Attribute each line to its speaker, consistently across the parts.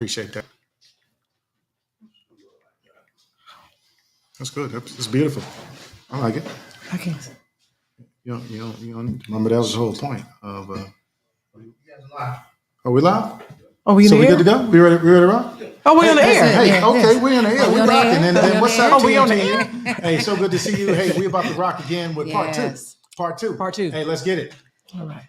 Speaker 1: Appreciate that. That's good. It's beautiful. I like it.
Speaker 2: Okay.
Speaker 1: You don't remember that was the whole point of. Are we live?
Speaker 2: Are we in
Speaker 1: So
Speaker 2: the
Speaker 1: we
Speaker 2: air?
Speaker 1: good to go? We ready to rock?
Speaker 2: Oh, we on the
Speaker 1: Hey,
Speaker 2: air.
Speaker 1: hey,
Speaker 3: Yeah,
Speaker 1: okay,
Speaker 3: yes.
Speaker 1: we're in the air.
Speaker 3: we
Speaker 1: We're
Speaker 3: on the
Speaker 1: rocking.
Speaker 3: air?
Speaker 1: And
Speaker 3: We
Speaker 1: then
Speaker 3: on
Speaker 1: what's
Speaker 3: the
Speaker 1: up,
Speaker 3: air?
Speaker 2: Oh, we on the
Speaker 1: TNT? Hey, so good to see you. Hey, we about to rock again with part two.
Speaker 3: Yes.
Speaker 1: Part two.
Speaker 2: Part two.
Speaker 1: Hey, let's get it.
Speaker 2: All right.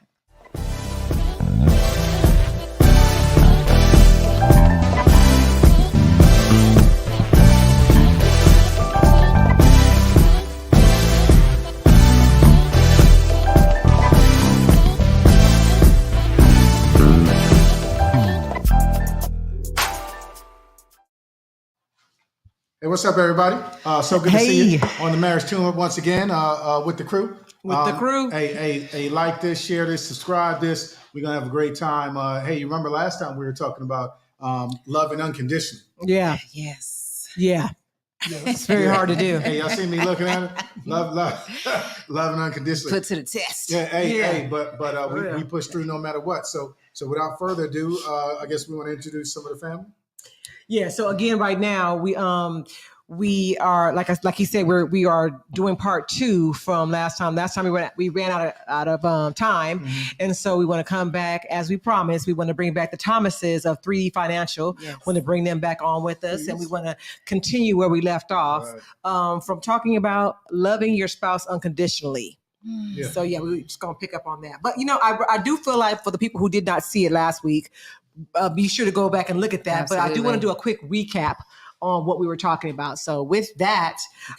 Speaker 1: Hey, what's up, everybody? So good to see you
Speaker 2: Hey.
Speaker 1: on the Marriage Tune once again with the crew.
Speaker 2: With the crew.
Speaker 1: Hey, like this, share this, subscribe this. We're going to have a great time. Hey, you remember last time we were talking about loving unconditionally.
Speaker 2: Yeah.
Speaker 3: Yes.
Speaker 2: Yeah. It's very hard to do.
Speaker 1: Hey, y'all see me looking at it? Loving unconditionally.
Speaker 3: Put to the test.
Speaker 1: Yeah, hey,
Speaker 2: Yeah.
Speaker 1: hey, but
Speaker 2: Yeah.
Speaker 1: we push through no matter what. So without further ado, I guess we want to introduce some of the family.
Speaker 2: Yeah. So again, right now we are like he said, we are doing part two from last time. Last time we ran out of time, and so we want to come back as we promised. We want to bring back the Thomases of 3D Financial.
Speaker 3: Yes.
Speaker 2: Want to bring them back on with us, and we want to continue where we left off from talking about loving your spouse unconditionally.
Speaker 1: Yeah.
Speaker 2: So yeah, we're just gonna pick up on that. But I do feel like for the people who did not see it last week, be sure to go back and look at that. Absolutely. But I do want to do a quick recap on what we were talking about. So with that,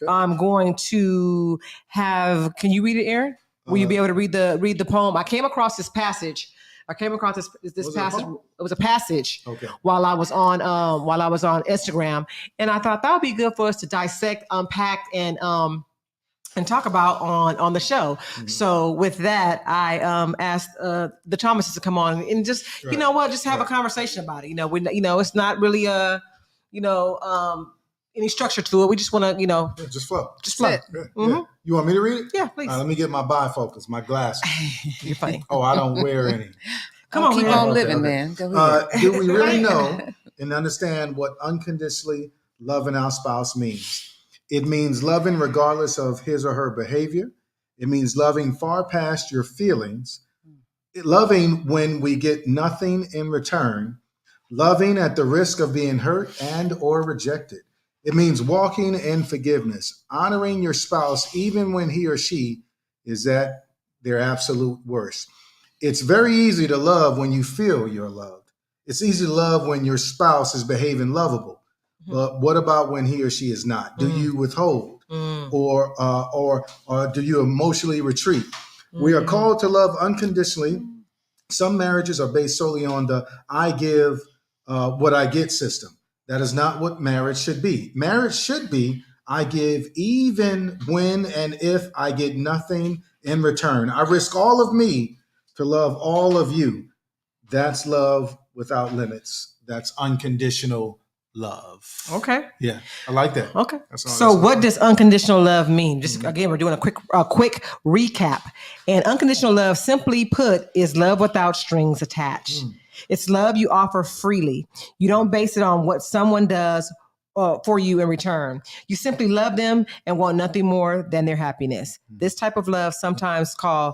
Speaker 2: I'm going to have. Can you read it, Aaron? Will you be able to read the poem? I came across this passage. This passage. It was a passage while I was on Instagram, and I thought that would be good for us to dissect, unpack, and talk about on the show. Mm-hmm. So with that, I asked the Thomases to come on and just just have a conversation about it. It's not really any structure to it. We just want to
Speaker 1: just flow.
Speaker 2: Just flow.
Speaker 1: Yeah. Mm-hmm. You want me to read it?
Speaker 2: Yeah, please.
Speaker 1: Let me get my bifocals, my glasses.
Speaker 2: You're funny.
Speaker 1: Oh, I don't wear any.
Speaker 3: Come on, keep on living, man. Go ahead.
Speaker 1: Do we really know and understand what unconditionally loving our spouse means? It means loving regardless of his or her behavior. It means loving far past your feelings. Loving when we get nothing in return. Loving at the risk of being hurt and or rejected. It means walking in forgiveness. Honoring your spouse even when he or she is at their absolute worst. It's very easy to love when you feel you're loved. It's easy to love when your spouse is behaving lovable. But what about when he or she is not? Do you withhold or do you emotionally retreat? We are called to love unconditionally. Some marriages are based solely on the I give what I get system. That is not what marriage should be. Marriage should be I give even when and if I get nothing in return. I risk all of me to love all of you. That's love without limits. That's unconditional love.
Speaker 2: Okay.
Speaker 1: Yeah, I like that.
Speaker 2: Okay. So what does unconditional love mean? Just again, we're doing a quick recap. And unconditional love, simply put, is love without strings attached. It's love you offer freely. You don't base it on what someone does for you in return. You simply love them and want nothing more than their happiness. This type of love sometimes called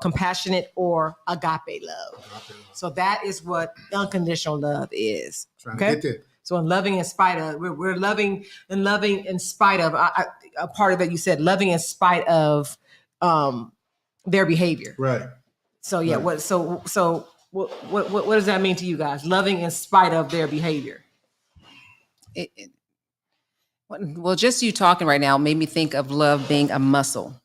Speaker 2: compassionate or agape love. So that is what unconditional love is. Okay. So in loving in spite of, we're loving in spite of, a part of it you said, loving in spite of their behavior.
Speaker 1: Right.
Speaker 2: So yeah, right. What does that mean to you guys? Loving in spite of their behavior.
Speaker 3: Well, just you talking right now made me think of love being a muscle.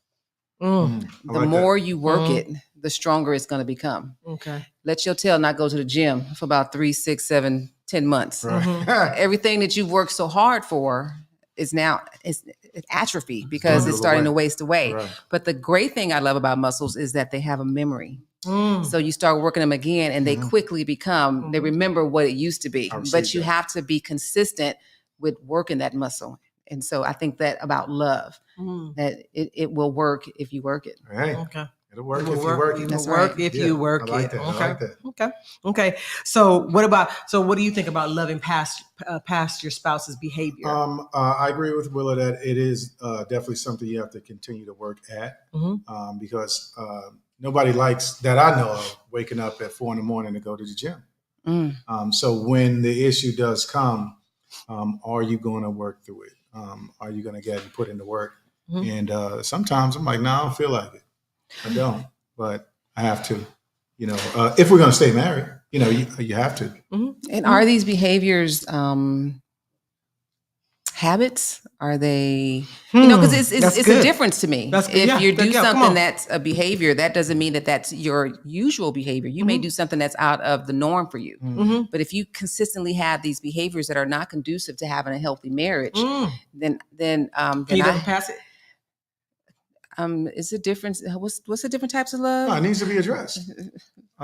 Speaker 3: The more you work it, the stronger it's going to become. Okay. Let your tail not go to the gym for about 3, 6, 7, 10 months. Right. Everything that you've worked so hard for is now it's atrophy because it's starting to waste away. Right. But the great thing I love about muscles is that they have a memory. So you start working them again and they quickly become, they remember what it used to be. But you have to be consistent with working that muscle. And so I think that about love, that it will work if you work it.
Speaker 1: Right. Okay. It'll work if you work it.
Speaker 2: It'll work if you work
Speaker 1: I like
Speaker 2: it.
Speaker 1: that.
Speaker 2: Okay.
Speaker 1: I like that.
Speaker 2: Okay. So what do you think about loving past your spouse's behavior?
Speaker 1: I agree with Willa that it is definitely something you have to continue to work at, because nobody likes, that I know of, waking up at 4 a.m. to go to the gym. So when the issue does come, are you going to work through it? Are you going to get and put in the work? And sometimes I'm like, no, I don't feel like it. I don't, but I have to. If we're going to stay married, you have to.
Speaker 3: And are these behaviors habits? Are they, because it's a difference to me. If you do something that's a behavior, that doesn't mean that that's your usual behavior. You may do something that's out of the norm for you. But if you consistently have these behaviors that are not conducive to having a healthy marriage, then
Speaker 2: Can you let pass it?
Speaker 3: Is the difference? What's the different types of love?
Speaker 1: No, it needs to be addressed.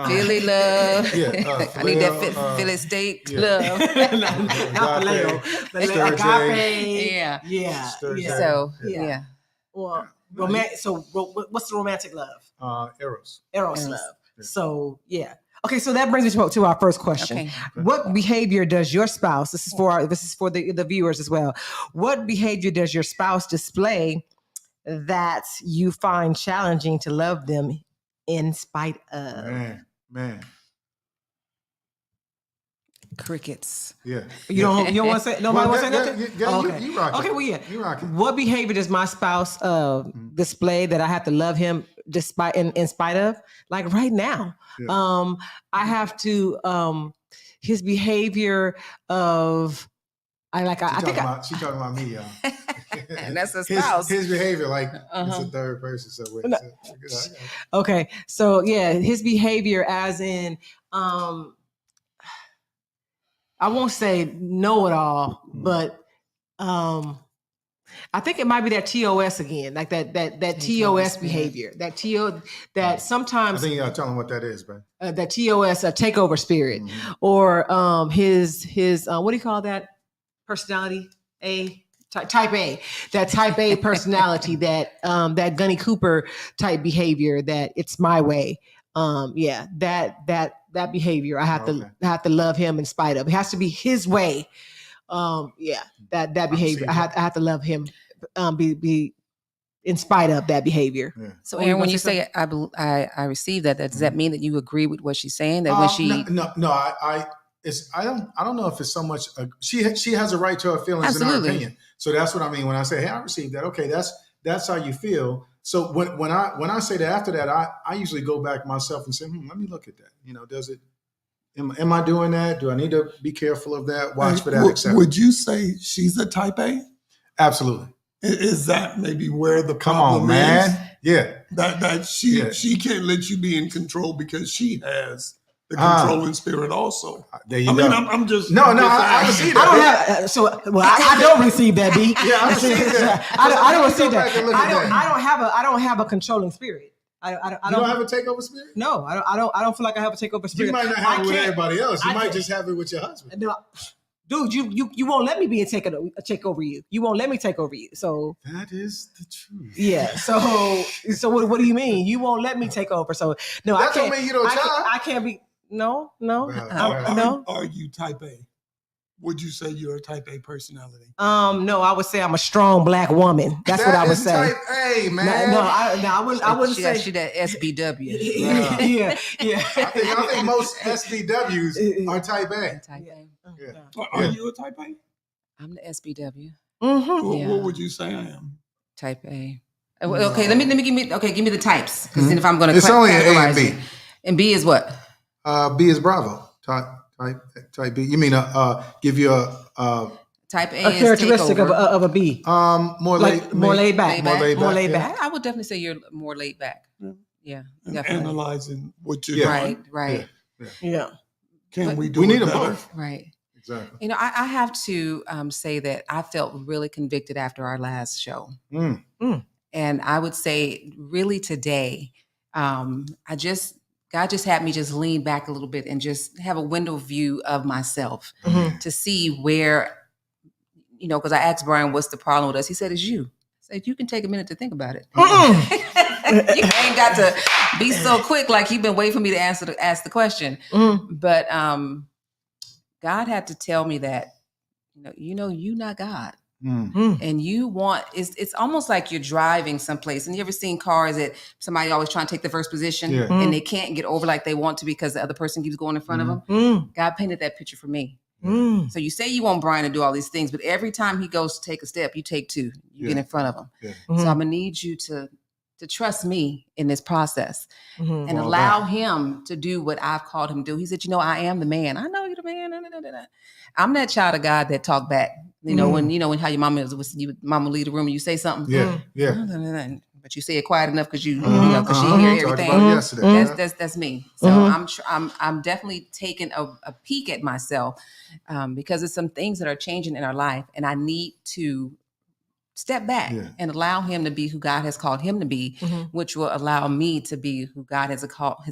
Speaker 3: Philly love. I need that Philly state love.
Speaker 2: Not Phileo, but agape. Yeah.
Speaker 3: So
Speaker 2: Well, So what's the romantic love?
Speaker 1: Eros
Speaker 2: love. So Okay, so that brings me to our first question. Okay. What behavior does your spouse? This is for the viewers as well. What behavior does your spouse display that you find challenging to love them in spite of?
Speaker 1: Man.
Speaker 3: Crickets.
Speaker 1: Yeah.
Speaker 2: You don't want to say? Nobody want to say nothing?
Speaker 1: Okay. You rock it.
Speaker 2: Okay. Well, yeah.
Speaker 1: You rock it.
Speaker 2: What behavior does my spouse display that I have to love him despite in spite of? Like right now, I have to. His behavior of. I think
Speaker 1: she's talking about me, y'all.
Speaker 3: And that's a spouse.
Speaker 1: His behavior, like it's a third person. So
Speaker 2: okay, so his behavior, as in, I won't say know it all, but I think it might be that TOS again, like that TOS behavior, that sometimes.
Speaker 1: I think you gotta tell him what that is, man.
Speaker 2: That TOS, a takeover spirit, or his what do you call that? Personality type A, that type A personality, that Gunny Cooper type behavior, that it's my way. That behavior, I have to love him in spite of. It has to be his way. That behavior, I have to love him. Be in spite of that behavior. Yeah.
Speaker 3: So, Aaron, when you say I received that, does that mean that you agree with what she's saying? That when she
Speaker 1: I don't know if it's so much she has a right to her feelings. Absolutely. In her opinion. So that's what I mean when I say, hey, I received that. Okay, that's how you feel. So when I say that, after that, I usually go back myself and say, let me look at that. Does it? Am I doing that? Do I need to be careful of that? Watch for that. Etc.
Speaker 4: Would you say she's a type A?
Speaker 1: Absolutely.
Speaker 4: Is that maybe where the problem
Speaker 1: Come on, man.
Speaker 4: is?
Speaker 1: Yeah.
Speaker 4: That she can't let you be in control because she has the controlling spirit also.
Speaker 1: There you go.
Speaker 4: I'm just
Speaker 1: I receive that.
Speaker 2: I don't receive that, B.
Speaker 1: Yeah, I receive that.
Speaker 2: I don't receive that. I don't have a controlling spirit. I
Speaker 1: don't have a takeover spirit?
Speaker 2: No, I don't feel like I have a takeover spirit.
Speaker 1: You might not have it with everybody else. You might just have it with your husband.
Speaker 2: No, dude, you won't let me take over you. You won't let me take over you. So
Speaker 1: that is the truth.
Speaker 2: Yeah. So what do you mean? You won't let me take over? So no,
Speaker 1: that
Speaker 2: I can't.
Speaker 1: Don't mean you don't try.
Speaker 2: I can't be. No.
Speaker 1: Well,
Speaker 2: no.
Speaker 4: Are you type A? Would you say you're a type A personality?
Speaker 2: No, I would say I'm a strong black woman. That's what I would say.
Speaker 1: Type A, man.
Speaker 2: I wouldn't say
Speaker 3: she that SBW.
Speaker 2: Yeah.
Speaker 1: I think most SBWs are type A.
Speaker 3: Type A.
Speaker 4: Yeah. Are you a type A?
Speaker 3: I'm the SBW.
Speaker 4: What would you say I am?
Speaker 3: Type A. Okay, let me give me the types, because then if I'm going to,
Speaker 1: it's only an A and B.
Speaker 3: And B is what?
Speaker 1: B is Bravo. Type B. You mean give you a
Speaker 3: type A
Speaker 2: a characteristic of a B.
Speaker 1: More laid back.
Speaker 2: More laid back.
Speaker 3: I would definitely say you're more laid back. Yeah, definitely.
Speaker 4: Analyzing what you're doing.
Speaker 3: Right.
Speaker 2: Yeah.
Speaker 4: Can we do?
Speaker 1: We need
Speaker 4: it
Speaker 1: them
Speaker 4: better?
Speaker 1: both.
Speaker 3: Right.
Speaker 1: Exactly.
Speaker 3: I have to say that I felt really convicted after our last show. And I would say really today, God just had me just lean back a little bit and just have a window view of myself to see where, because I asked Brian, what's the problem with us? He said, it's you. I said, you can take a minute to think about it. You ain't got to be so quick like you've been waiting for me to ask the question. But God had to tell me that, you're not God. And you want, it's almost like you're driving someplace. And you ever seen cars that somebody always trying to take the first position and they can't get over like they want to because the other person keeps going in front of them? God painted that picture for me. So you say you want Brian to do all these things, but every time he goes to take a step, you take two. You get in front of him. So I'm gonna need you to trust me in this process and allow him to do what I've called him to do. He said, I am the man. I know you're the man. I'm that child of God that talk back. When how your mama is, mama leave the room and you say something. But you say it quiet enough because because she hear everything. That's me. So I'm definitely taking a peek at myself because there's some things that are changing in our life, and I need to step back and allow him to be who God has called him to be, which will allow me to be who God has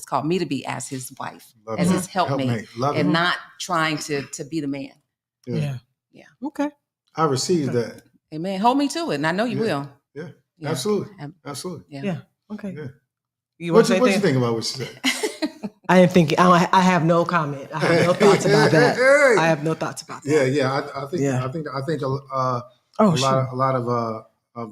Speaker 3: called me to be as his wife, as his helpmate, and not trying to be the man.
Speaker 2: Yeah. Okay.
Speaker 1: I received that.
Speaker 3: Amen. Hold me to it, and I know you will.
Speaker 1: Yeah. Absolutely.
Speaker 2: Yeah. Okay.
Speaker 1: Yeah. What you think about what she said?
Speaker 2: I didn't think. I have no comment. I have no thoughts about that. I have no thoughts about that.
Speaker 1: Yeah. I think a lot of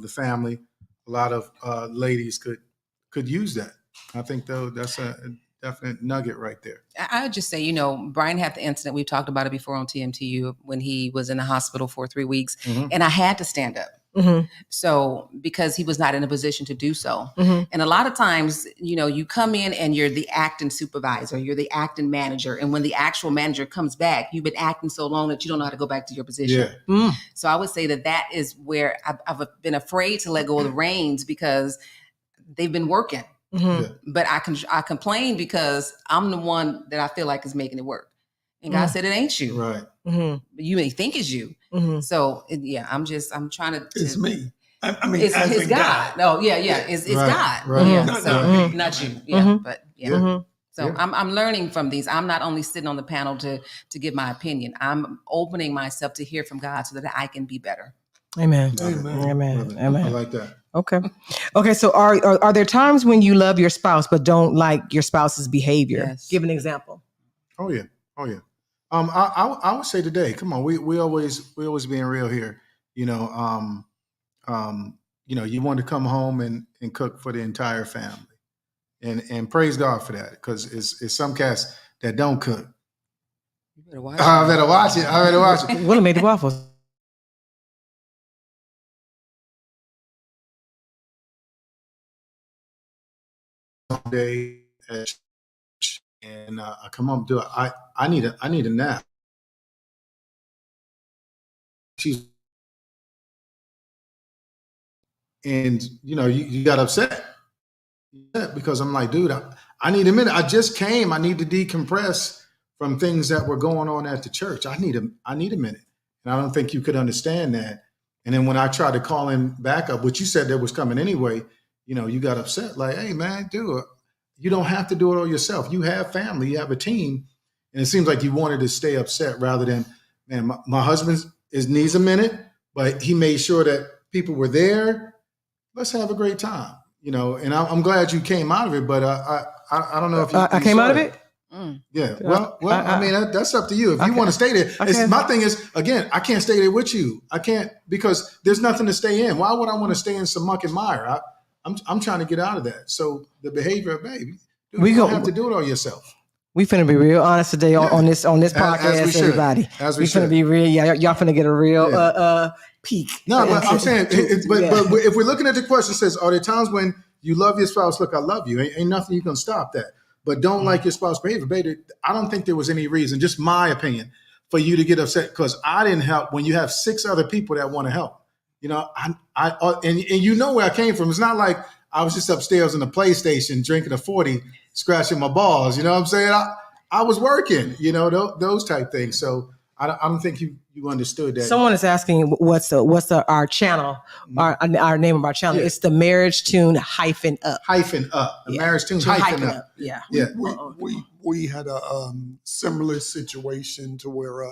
Speaker 1: the family, a lot of ladies could use that. I think though that's a definite nugget right there.
Speaker 3: I would just say, Brian had the incident. We've talked about it before on TMTU when he was in the hospital for 3 weeks, and I had to stand up. So because he was not in a position to do so. And a lot of times, you come in and you're the acting supervisor, you're the acting manager. And when the actual manager comes back, you've been acting so long that you don't know how to go back to your position. So I would say that is where I've been afraid to let go of the reins because they've been working. But I complain because I'm the one that I feel like is making it work. And God said, it ain't you.
Speaker 1: Right.
Speaker 3: You may think it's you. So I'm trying to.
Speaker 4: It's me. I mean,
Speaker 3: it's God. No, it's God.
Speaker 1: Right.
Speaker 3: So not you. So I'm learning from these. I'm not only sitting on the panel to give my opinion. I'm opening myself to hear from God so that I can be better.
Speaker 2: Amen.
Speaker 1: Amen. I like that.
Speaker 2: Okay. So are there times when you love your spouse but don't like your spouse's behavior?
Speaker 3: Yes.
Speaker 2: Give an example.
Speaker 1: Oh yeah. I would say today. Come on, we always being real here. You want to come home and cook for the entire family, and praise God for that because it's some cats that don't cook.
Speaker 3: You better watch
Speaker 1: I better watch it.
Speaker 2: Willie made the waffles.
Speaker 1: Day and I come home do it. I need a nap. You got upset because I'm like, dude, I need a minute. I just came. I need to decompress from things that were going on at the church. I need a minute, and I don't think you could understand that. And then when I tried to call him back up, which you said that was coming anyway, you got upset. Like, hey man, dude, you don't have to do it all yourself. You have family, you have a team, and it seems like you wanted to stay upset rather than, man, my husband needs a minute, but he made sure that people were there. Let's have a great time, And I'm glad you came out of it, but I don't know if
Speaker 2: I came out of it.
Speaker 1: Yeah. Well, I mean that's up to you. If you want to stay there, my thing is again, I can't stay there with you. I can't because there's nothing to stay in. Why would I want to stay in some muck and mire? I'm trying to get out of that. So the behavior, baby, you don't have to do it all yourself.
Speaker 2: We finna be real honest today on this podcast, everybody. We finna be real. Yeah, y'all finna get a real peek.
Speaker 1: No, but I'm saying, but if we're looking at the question, it says, are there times when you love your spouse? Look, I love you. Ain't nothing you can stop that. But don't like your spouse's behavior, baby. I don't think there was any reason, just my opinion, for you to get upset because I didn't help when you have 6 other people that want to help. And you know where I came from. It's not like I was just upstairs on the PlayStation drinking a 40, scratching my balls. You know what I'm saying? I was working. Those type things. So I don't think you understood that.
Speaker 2: Someone is asking what's our channel, our name of our channel. Yeah. It's the Marriage Tune -up.
Speaker 1: The Marriage Tune -up.
Speaker 2: Yeah.
Speaker 4: We had a similar situation to where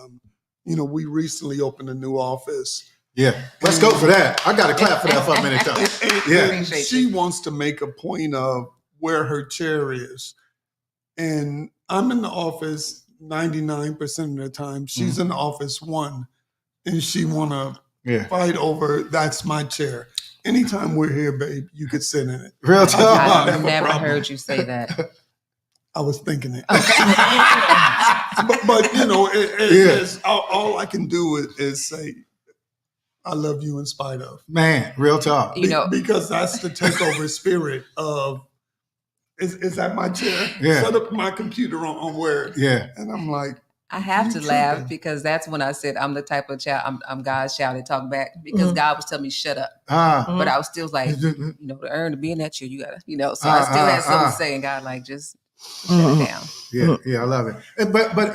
Speaker 4: we recently opened a new office
Speaker 1: Yeah. Let's go for that. I got to clap for that for a minute, though.
Speaker 4: And she wants to make a point of where her chair is. And I'm in the office 99% of the time. She's in the office 1. And she want to fight over, that's my chair. Anytime we're here, babe, you could sit in it.
Speaker 1: Real talk.
Speaker 3: I've never heard you say that.
Speaker 4: I was thinking it. but you know, it's, all I can do is say, I love you in spite of.
Speaker 1: Man, real talk.
Speaker 3: You know,
Speaker 4: because that's the takeover spirit of, is that my chair?
Speaker 1: Yeah.
Speaker 4: Set up my computer on where?
Speaker 1: Yeah.
Speaker 4: And I'm like,
Speaker 3: I have to laugh because that's when I said I'm the type of child, I'm God's child that talk back because God was telling me shut up. But I was still like, you know, to be in that chair, you gotta, you know, so I still had something to say, and God like, just shut it down.
Speaker 1: Yeah, I love it. But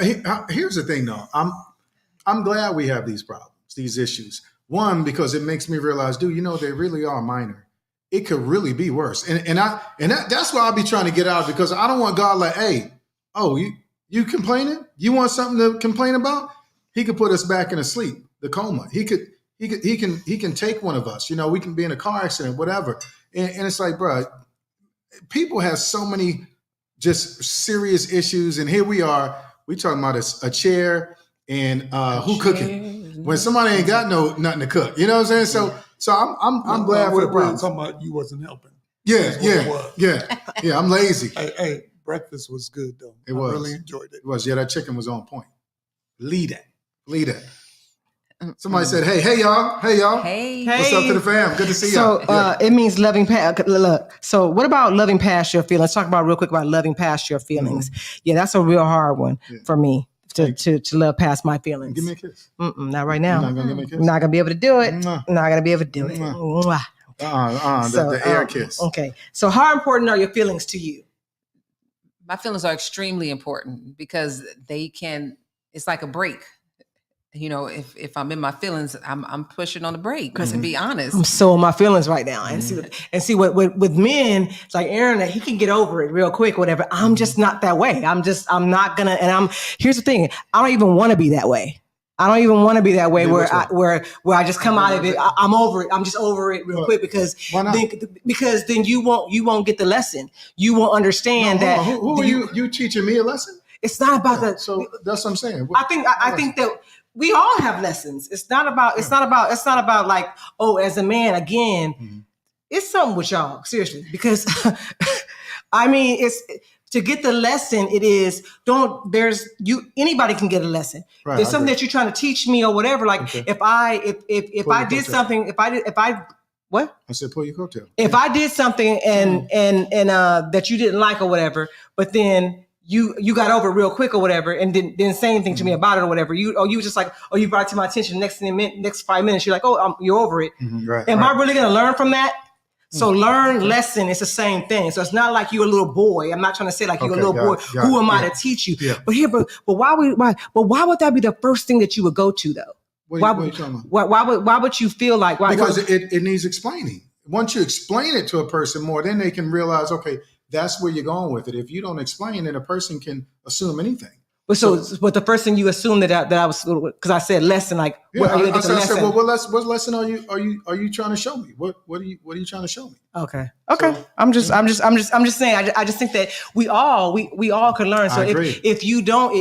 Speaker 1: here's the thing though. I'm glad we have these problems, these issues. One, because it makes me realize, dude, you know, they really are minor. It could really be worse. And that's why I'll be trying to get out, because I don't want God like, hey, you complaining? You want something to complain about? He could put us back in a sleep, the coma. He can take one of us. You know, we can be in a car accident, whatever. And it's like, bro, people have so many just serious issues, and here we are. We talking about a chair and who cooking when somebody ain't got nothing to cook. You know what I'm saying? So I'm glad for the problem.
Speaker 4: Talking about you wasn't helping.
Speaker 1: Yeah. I'm lazy.
Speaker 4: Hey, breakfast was good though.
Speaker 1: It was.
Speaker 4: I really enjoyed it.
Speaker 1: It was. Yeah, that chicken was on point. Lead it. Somebody said, hey y'all.
Speaker 3: Hey.
Speaker 1: What's up to the fam? Good to see y'all.
Speaker 2: So it means loving past. Look. So what about loving past your feelings? Let's talk about real quick about loving past your feelings. Yeah, that's a real hard one for me to love past my feelings.
Speaker 1: Give me a kiss.
Speaker 2: Not right now.
Speaker 1: You're not gonna give me a kiss?
Speaker 2: Not gonna be able to do it.
Speaker 1: Mwah.
Speaker 2: Not gonna be able to do it.
Speaker 1: Mwah. The air kiss.
Speaker 2: Okay. So how important are your feelings to you?
Speaker 3: My feelings are extremely important because it's like a brake. You know, if I'm in my feelings, I'm pushing on the brake, to be honest.
Speaker 2: I'm so in my feelings right now. And see what with men, it's like Aaron, that he can get over it real quick, whatever. I'm just not that way. I'm not gonna, and here's the thing, I don't even want to be that way. I don't even want to be that way where I just come out of it. I'm over it. I'm just over it real quick because then you won't get the lesson. You won't understand that.
Speaker 1: Who are you teaching me a lesson?
Speaker 2: It's not about that.
Speaker 1: So that's what I'm saying.
Speaker 2: I think that we all have lessons. It's not about like, oh, as a man, again, it's something with y'all, seriously, because I mean, it's to get the lesson. It is anybody can get a lesson.
Speaker 1: Right,
Speaker 2: there's something that you're trying to teach me or whatever. Like if I did something, what? I
Speaker 1: said, pull your coattail.
Speaker 2: If I did something and that you didn't like or whatever, but then you got over it real quick or whatever, and didn't say anything to me about it or whatever. You were just like, you brought it to my attention. Next 5 minutes, you're like, you're over it. Am I really going to learn from that? So lesson, it's the same thing. So it's not like you're a little boy. I'm not trying to say like you're a little boy. Who am I to teach you? Yeah. But why would that be the first thing that you would go to though? Why would you feel like
Speaker 1: because it needs explaining. Once you explain it to a person more, then they can realize, okay, that's where you're going with it. If you don't explain, then a person can assume anything.
Speaker 2: But the first thing you assume that I was, because I said lesson, like what are you
Speaker 1: I said, well, what lesson are you trying to show me? What are you trying to show me?
Speaker 2: Okay. So, I'm just saying. I just think that we all can learn. So if you don't,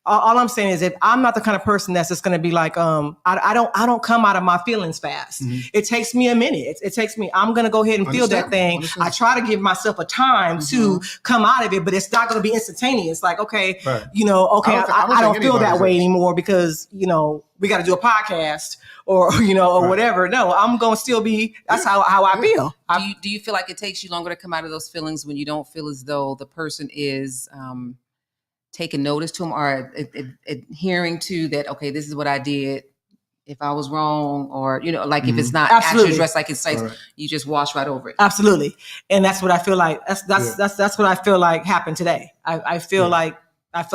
Speaker 2: all I'm saying is, if I'm not the kind of person that's just going to be like, I don't come out of my feelings fast. Mm-hmm. It takes me a minute. It takes me. I'm going to go ahead and feel that thing. I try to give myself a time to come out of it, but it's not going to be instantaneous. Like, okay, I don't feel that way anymore because we got to do a podcast or whatever. No, I'm going to still be. That's how I feel.
Speaker 3: Do you feel like it takes you longer to come out of those feelings when you don't feel as though the person is taking notice to them or adhering to that? Okay, this is what I did. If I was wrong, or like if it's not actually addressed, like it's like you just wash right over it.
Speaker 2: Absolutely, and that's what I feel like. That's what I feel like happened today. I feel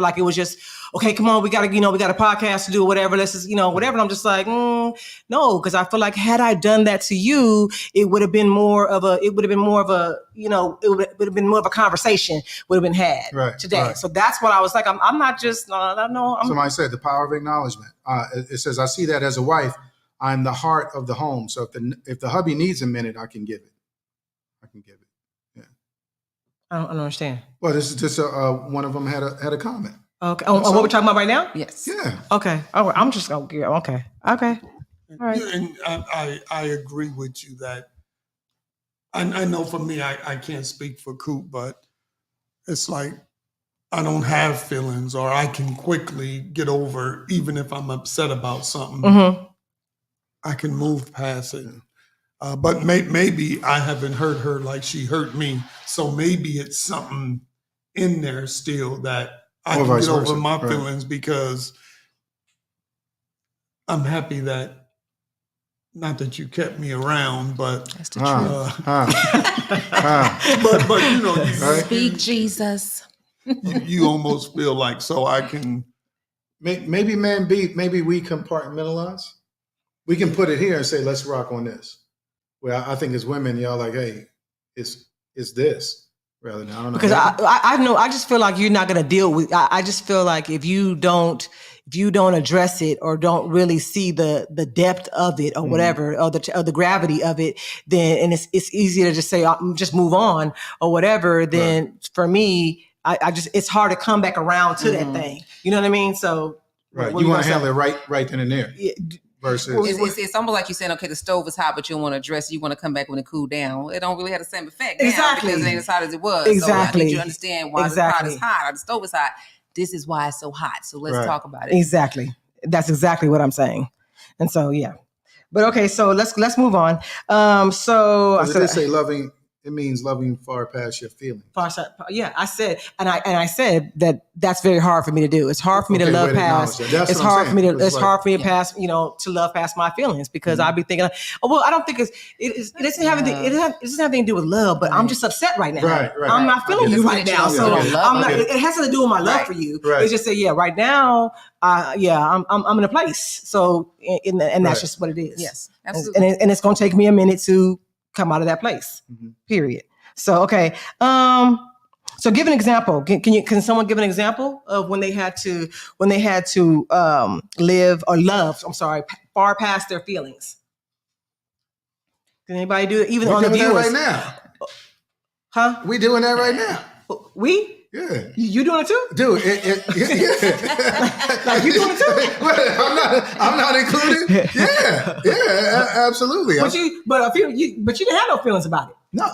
Speaker 2: like it was just, okay, come on, we got a podcast to do, whatever. Let's just, whatever. And I'm just like, no, because I feel like had I done that to you, it would have been more of a conversation would have been had today. Right. So that's what I was like. I'm not just, no.
Speaker 1: Somebody said the power of acknowledgement. It says, I see that as a wife, I'm the heart of the home. So if the hubby needs a minute, I can give it. Yeah.
Speaker 2: I don't understand.
Speaker 1: Well, this is just one of them had a comment.
Speaker 2: Okay. Oh, what we're talking about right now?
Speaker 3: Yes.
Speaker 1: Yeah.
Speaker 2: Okay. Oh, I'm just okay. Okay. All right.
Speaker 4: Yeah, and I agree with you that I know for me, I can't speak for Coop, but it's like I don't have feelings, or I can quickly get over, even if I'm upset about something, I can move past it. But maybe I haven't hurt her like she hurt me. So maybe it's something in there still that I can get over my feelings, because I'm happy that, not that you kept me around, but
Speaker 3: that's the truth.
Speaker 4: But you know,
Speaker 3: Speak, Jesus.
Speaker 4: You almost feel like, so I can.
Speaker 1: Maybe man B, maybe we compartmentalize. We can put it here and say, let's rock on this. Well, I think as women, y'all like, hey, it's this rather than I don't know.
Speaker 2: Because I know, I just feel like you're not going to deal with. I just feel like if you don't address it or don't really see the depth of it or whatever, or the gravity of it, then and it's easier to just say just move on or whatever. Then for me, I just, it's hard to come back around to that thing. You know what I mean? So
Speaker 1: you want to handle it right then and there.
Speaker 2: Yeah.
Speaker 1: Versus
Speaker 3: it's almost like you're saying, okay, the stove is hot, but you don't want to address it. You want to come back when it cool down. It don't really have the same effect
Speaker 2: Exactly.
Speaker 3: now because it ain't as hot as it was.
Speaker 2: Exactly.
Speaker 3: So I need you to understand why the pot is hot or the stove is hot. This is why it's so hot. So let's talk about it.
Speaker 2: Exactly. That's exactly what I'm saying. And so, yeah. But okay, so let's move on. So
Speaker 1: I say loving. It means loving far past your feelings.
Speaker 2: Yeah, I said, and I said that's very hard for me to do. It's hard for me to love past. It's hard for me to. It's hard for me to pass. To love past my feelings, because I'll be thinking, oh, well, I don't think it doesn't have anything. It doesn't have anything to do with love, but I'm just upset right now.
Speaker 1: Right.
Speaker 2: I'm not feeling you right now, so I'm not. It has to do with my love for you.
Speaker 1: Right.
Speaker 2: It's just say, right now, I'm in a place. So, and that's just what it is.
Speaker 3: Yes, absolutely.
Speaker 2: And it's going to take me a minute to come out of that place. Period. So, okay. So give an example. Can someone give an example of when they had to live or love, far past their feelings? Can anybody do it? Even on the viewers
Speaker 1: right now.
Speaker 2: Huh?
Speaker 1: We doing that right now.
Speaker 2: We?
Speaker 1: Yeah.
Speaker 2: You doing it too?
Speaker 1: Dude,
Speaker 2: like you doing it too?
Speaker 1: I'm not included. Yeah, absolutely.
Speaker 2: But you didn't have no feelings about it.
Speaker 1: No,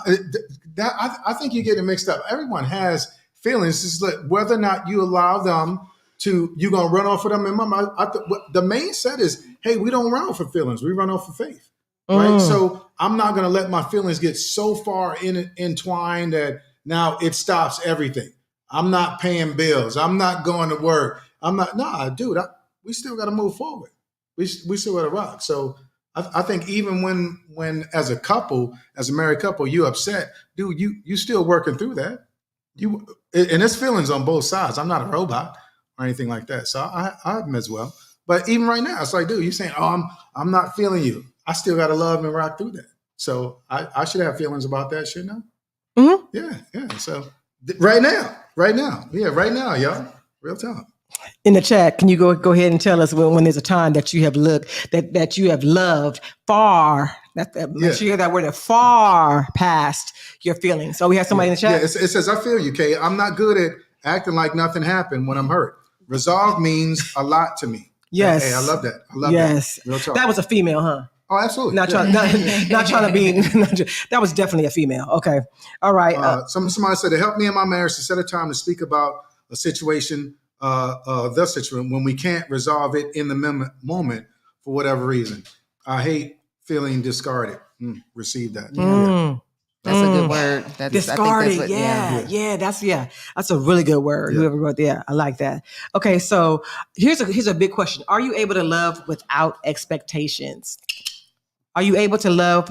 Speaker 1: I think you're getting mixed up. Everyone has feelings. It's like whether or not you allow them to, you're gonna run off of them. And the main set is, hey, we don't run off of feelings. We run off of faith, right? So I'm not gonna let my feelings get so far entwined that now it stops everything. I'm not paying bills. I'm not going to work. Dude, we still got to move forward. We still got to rock. So I think even when as a couple, as a married couple, you upset, dude, you still working through that. And there's feelings on both sides. I'm not a robot or anything like that. So I have them as well. But even right now, it's like, dude, you're saying, oh, I'm not feeling you. I still got to love and rock through that. So I should have feelings about that, shouldn't I?
Speaker 2: Mm-hmm.
Speaker 1: Yeah. So right now. Yeah, right now, y'all. Real talk.
Speaker 2: In the chat, can you go ahead and tell us when there's a time that you have looked that you have loved far? Make sure you hear that word, far past your feelings. So we have somebody in the chat.
Speaker 1: Yeah, it says, I feel you, Kay. I'm not good at acting like nothing happened when I'm hurt. Resolve means a lot to me.
Speaker 2: Yes.
Speaker 1: Hey, I love that.
Speaker 2: Yes.
Speaker 1: Real talk.
Speaker 2: That was a female, huh?
Speaker 1: Oh, absolutely.
Speaker 2: Not trying to be. That was definitely a female. Okay. All right.
Speaker 1: Somebody said, to help me in my marriage to set a time to speak about a situation, the situation when we can't resolve it in the moment for whatever reason. I hate feeling discarded. Receive that.
Speaker 3: That's a good word.
Speaker 2: Discarded. That's a really good word.
Speaker 1: Yeah.
Speaker 2: Whoever wrote that, I like that. Okay, so here's a big question: are you able to love without expectations? Are you able to love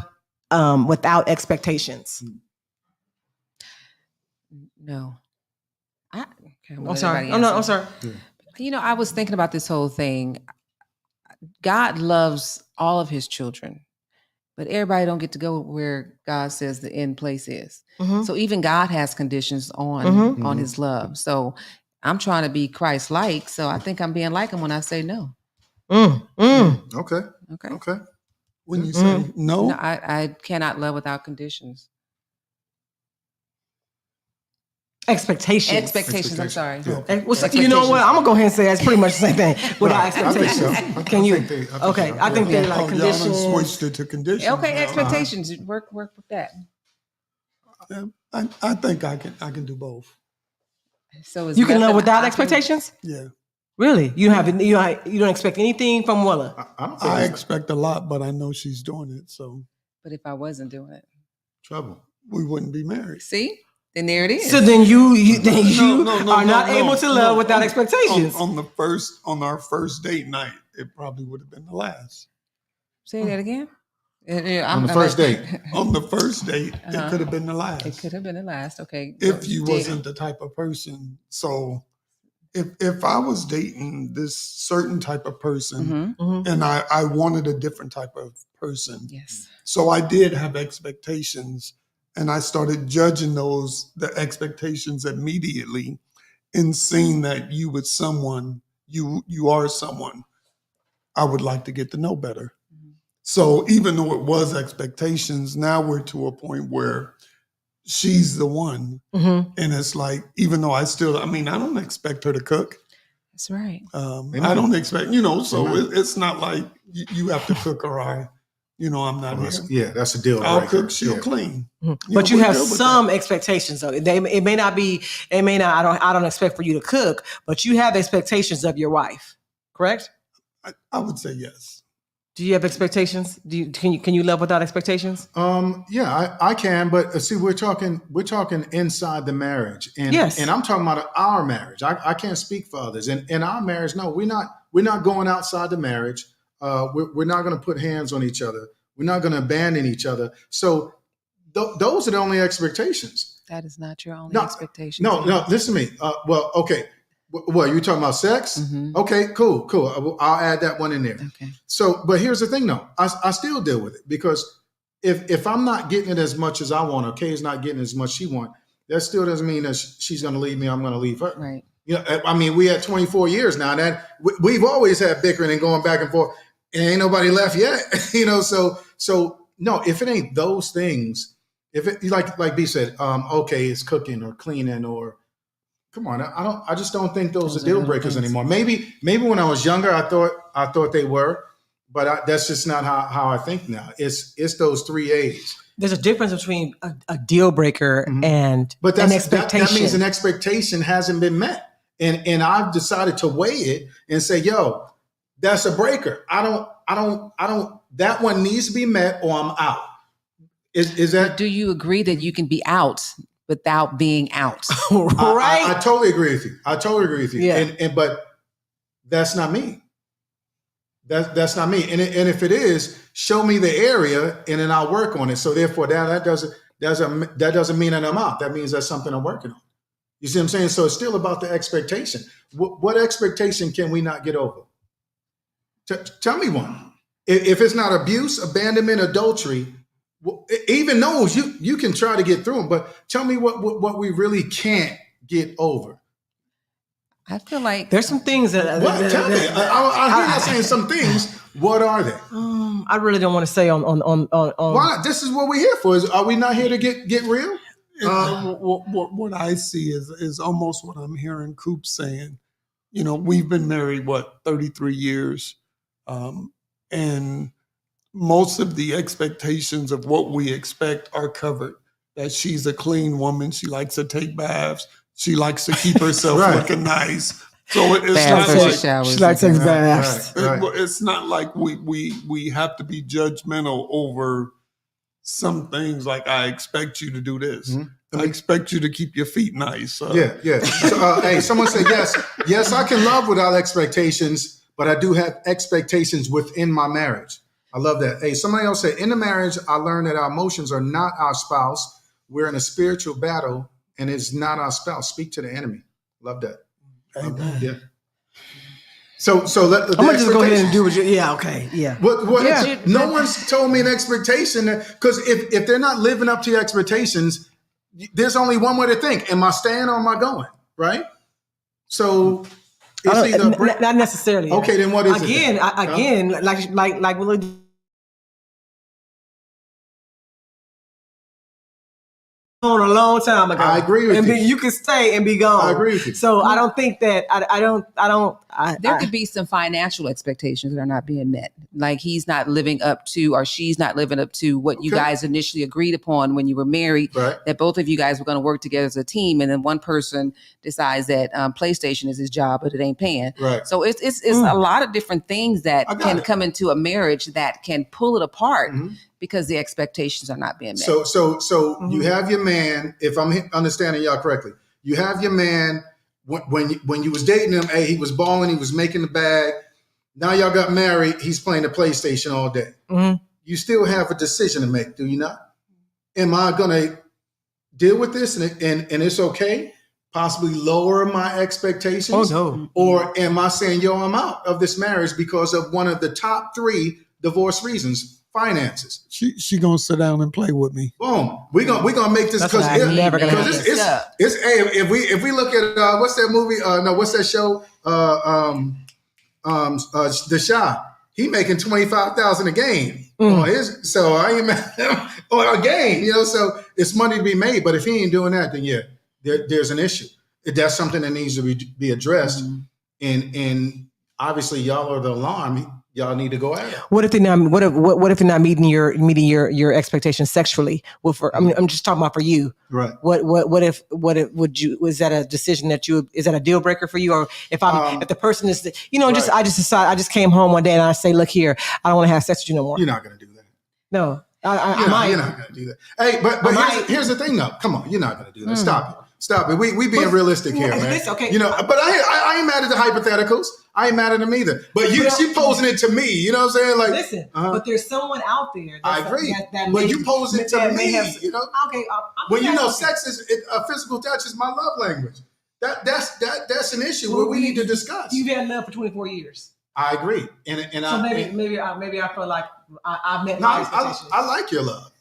Speaker 2: without expectations?
Speaker 3: No.
Speaker 2: I'm sorry. Oh, no, I'm sorry.
Speaker 3: Yeah. I was thinking about this whole thing. God loves all of his children, but everybody don't get to go where God says the end place is.
Speaker 2: Mm-hmm.
Speaker 3: So even God has conditions on his love. So I'm trying to be Christ-like. So I think I'm being like him when I say no.
Speaker 1: Okay.
Speaker 3: Okay.
Speaker 1: Okay.
Speaker 4: When you say no,
Speaker 3: No, I cannot love without conditions.
Speaker 2: Expectations.
Speaker 3: Expectations. I'm sorry.
Speaker 1: Yeah.
Speaker 2: Well, so, you know what? I'm gonna go ahead and say that's pretty much the same thing without
Speaker 1: Right. I think
Speaker 2: expectations.
Speaker 1: so.
Speaker 2: Can you?
Speaker 1: I think so.
Speaker 2: I think
Speaker 3: Yeah.
Speaker 2: they like
Speaker 4: y'all done
Speaker 2: conditions.
Speaker 4: switched it to conditions.
Speaker 3: Okay,
Speaker 4: now.
Speaker 3: expectations. Work with that.
Speaker 4: Yeah, I think I can do both.
Speaker 3: So is
Speaker 2: You can love
Speaker 3: nothing
Speaker 2: without
Speaker 3: I can-
Speaker 2: expectations.
Speaker 4: Yeah,
Speaker 2: Really? You don't expect anything from Willa.
Speaker 1: I don't think
Speaker 4: I
Speaker 1: it's
Speaker 4: expect a lot, but I know she's doing it, so
Speaker 3: But if I wasn't doing it,
Speaker 1: trouble.
Speaker 4: we wouldn't be married.
Speaker 3: see, then there it is.
Speaker 2: So then you
Speaker 4: No,
Speaker 2: are not able to love without
Speaker 4: on-
Speaker 2: expectations.
Speaker 4: On our first date night, it probably would have been the last.
Speaker 3: Say that again.
Speaker 1: On the first date.
Speaker 4: On the first date, it could have been the last.
Speaker 3: It could have been the last. Okay.
Speaker 4: If you wasn't the type of person. So if I was dating this certain type of person and I wanted a different type of person.
Speaker 3: Yes.
Speaker 4: So I did have expectations and I started judging the expectations immediately and seeing that you with someone, you are someone I would like to get to know better. So even though it was expectations, now we're to a point where she's the one. And it's like, even though I don't expect her to cook.
Speaker 3: That's right.
Speaker 4: I don't expect, so it's not like you have to cook or I'm not here.
Speaker 1: Yeah, that's a deal breaker.
Speaker 4: I'll cook, she'll
Speaker 1: Yeah.
Speaker 4: clean.
Speaker 2: But you
Speaker 4: we're
Speaker 2: have
Speaker 4: good with
Speaker 2: some
Speaker 4: that.
Speaker 2: expectations though. It may not. I don't expect for you to cook, but you have expectations of your wife, correct?
Speaker 4: I would say yes.
Speaker 2: Do you have expectations? Can you love without expectations?
Speaker 1: Yeah, I can, but see, we're talking inside the marriage, and
Speaker 2: Yes.
Speaker 1: and I'm talking about our marriage. I can't speak for others. In our marriage, no, we're not going outside the marriage. We're not going to put hands on each other. We're not going to abandon each other. So those are the only expectations.
Speaker 3: That is not your only expectation.
Speaker 1: No, listen to me. Well, okay. What, you talking about sex? Okay, cool. I'll add that one in there.
Speaker 3: Okay.
Speaker 1: So, but here's the thing though. I still deal with it because if I'm not getting it as much as I want, or Kay's not getting as much she want, that still doesn't mean that she's going to leave me. I'm going to leave her.
Speaker 3: Right.
Speaker 1: We had 24 years now. That we've always had bickering and going back and forth, and ain't nobody left yet. So no, if it ain't those things, if it like B said, okay, it's cooking or cleaning or. Come on, I just don't think those are deal breakers anymore. Maybe when I was younger, I thought they were, but that's just not how I think now. It's those 3 A's.
Speaker 2: There's a difference between a deal breaker and an expectation.
Speaker 1: That means an expectation hasn't been met, and I've decided to weigh it and say, yo, that's a breaker. I don't. That one needs to be met, or I'm out. Is that?
Speaker 3: Do you agree that you can be out without being out?
Speaker 2: Right.
Speaker 1: I totally agree with you.
Speaker 2: Yeah.
Speaker 1: But that's not me. That's not me. And if it is, show me the area and then I'll work on it. So therefore that doesn't mean that I'm out. That means that's something I'm working on. You see what I'm saying? So it's still about the expectation. What expectation can we not get over? Tell me one. If it's not abuse, abandonment, adultery, even those you can try to get through them, but tell me what we really can't get over.
Speaker 3: I feel like
Speaker 2: there's some things that.
Speaker 1: Tell me. I hear you saying some things. What are they?
Speaker 2: I really don't want to say on.
Speaker 1: Why not? This is what we're here for. Are we not here to get real?
Speaker 4: What I see is almost what I'm hearing Coop saying. We've been married 33 years, and most of the expectations of what we expect are covered. That she's a clean woman. She likes to take baths. She likes to keep herself looking nice. So it's not like
Speaker 2: she likes to take baths.
Speaker 4: It's not like we have to be judgmental over some things. Like, I expect you to do this. I expect you to keep your feet nice.
Speaker 1: Yeah. So, hey, someone said yes. Yes, I can love without expectations, but I do have expectations within my marriage. I love that. Hey, somebody else said, in the marriage, I learned that our emotions are not our spouse. We're in a spiritual battle, and it's not our spouse. Speak to the enemy. Love that.
Speaker 4: Amen.
Speaker 1: Yeah. So I'm
Speaker 2: gonna just go ahead and do what you. Yeah. Okay. Yeah.
Speaker 1: No one's told me an expectation because if they're not living up to your expectations, there's only one way to think: am I staying or am I going? Right. So
Speaker 2: Not necessarily.
Speaker 1: Okay, then what is it?
Speaker 2: Again, like on a long time ago.
Speaker 1: I agree with you.
Speaker 2: You can stay and be gone.
Speaker 1: I agree with you.
Speaker 2: So I don't think that
Speaker 3: there could be some financial expectations that are not being met. Like he's not living up to, or she's not living up to what you guys initially agreed upon when you were married,
Speaker 1: right.
Speaker 3: That both of you guys were going to work together as a team. And then one person decides that PlayStation is his job, but it ain't paying.
Speaker 1: Right.
Speaker 3: So it's a lot of different things that can come into a marriage that can pull it apart. Mm-hmm. Because the expectations are not being met.
Speaker 1: So mm-hmm. You have your man, if I'm understanding y'all correctly, you have your man when you was dating him, hey, he was balling, he was making the bag. Now y'all got married, he's playing the PlayStation all day. Mm-hmm. You still have a decision to make, do you not? Am I gonna deal with this and it's okay? Possibly lower my expectations?
Speaker 2: Oh no.
Speaker 1: Or am I saying, yo, I'm out of this marriage because of one of the top 3 divorce reasons? Finances.
Speaker 4: She gonna sit down and play with me.
Speaker 1: Boom. We gonna make this because it's if we look at what's that movie? What's that show? The Chi. He making $25,000 a game on his. So I ain't mad at him on a game. So it's money to be made. But if he ain't doing that, then there's an issue. That's something that needs to be addressed. Mm-hmm. And obviously y'all are the alarm. Y'all need to go at it.
Speaker 2: What if they're not? What if they're not meeting your expectations sexually? I'm just talking about for you.
Speaker 1: Right.
Speaker 2: What if was that a decision is that a deal breaker for you? Or if the person is right. I just came home one day and I say, look here, I don't want to have sex with you no more.
Speaker 1: You're not going to do that.
Speaker 2: No, I might.
Speaker 1: You're not going to do that. Hey, but here's the thing though. Come on, you're not going to do that. Stop it. We being realistic here, man.
Speaker 2: Okay.
Speaker 1: But I ain't mad at the hypotheticals. I ain't mad at them either. But she posing it to me. You know what I'm saying? Like,
Speaker 2: listen, but there's someone out there.
Speaker 1: I agree. But you posing it to me.
Speaker 2: Okay.
Speaker 1: Sex is a physical touch is my love language. That's an issue where we need to discuss.
Speaker 2: You've had love for 24 years.
Speaker 1: I agree,
Speaker 2: maybe I feel like I met my expectations.
Speaker 1: I like your love.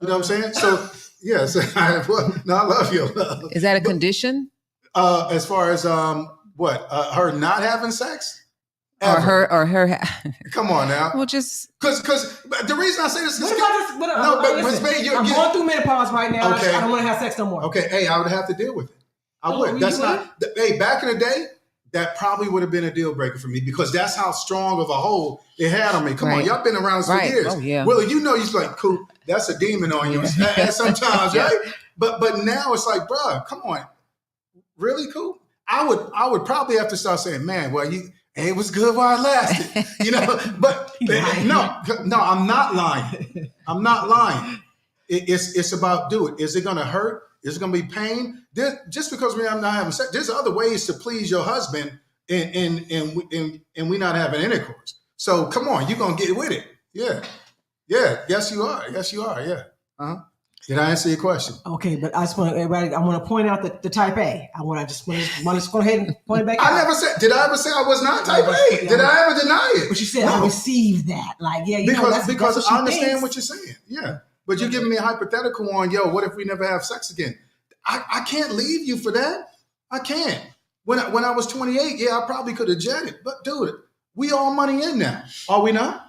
Speaker 1: You know what I'm saying? So yes, I love your love.
Speaker 3: Is that a condition?
Speaker 1: As far as her not having sex,
Speaker 3: ever. or her.
Speaker 1: Come on now.
Speaker 3: Well, just
Speaker 1: because the reason I say this is
Speaker 2: I'm going through menopause right now.
Speaker 1: Okay.
Speaker 2: I don't want to have sex no more.
Speaker 1: Okay, hey, I would have to deal with it. I would. That's not. Hey, back in the day, that probably would have been a deal breaker for me because that's how strong of a hold it had on me. Come on, y'all been around us for years.
Speaker 3: Oh, yeah.
Speaker 1: Willie, you're like, cool. That's a demon on you sometimes, right? But now it's like, bruh, come on, really cool. I would probably have to start saying, man, well, it was good while it lasted, But no, I'm not lying. I'm not lying. It's about do it. Is it going to hurt? Is it going to be pain? Just because I'm not having sex, there's other ways to please your husband, and we not having intercourse. So come on, you're going to get with it. Yeah. Yes, you are. Yeah. Uh-huh. Did I answer your question?
Speaker 2: Okay, but I just want everybody. I want to point out the type A. I want to go ahead and point it back out.
Speaker 1: I never said. Did I ever say I was not type A? Did I ever deny it?
Speaker 2: But you said I received that. Like,
Speaker 1: because I understand what you're saying. Yeah, but you're giving me a hypothetical on, what if we never have sex again? I can't leave you for that. I can't. When I was 28, I probably could have jetted. But dude, we all money in now, are we not?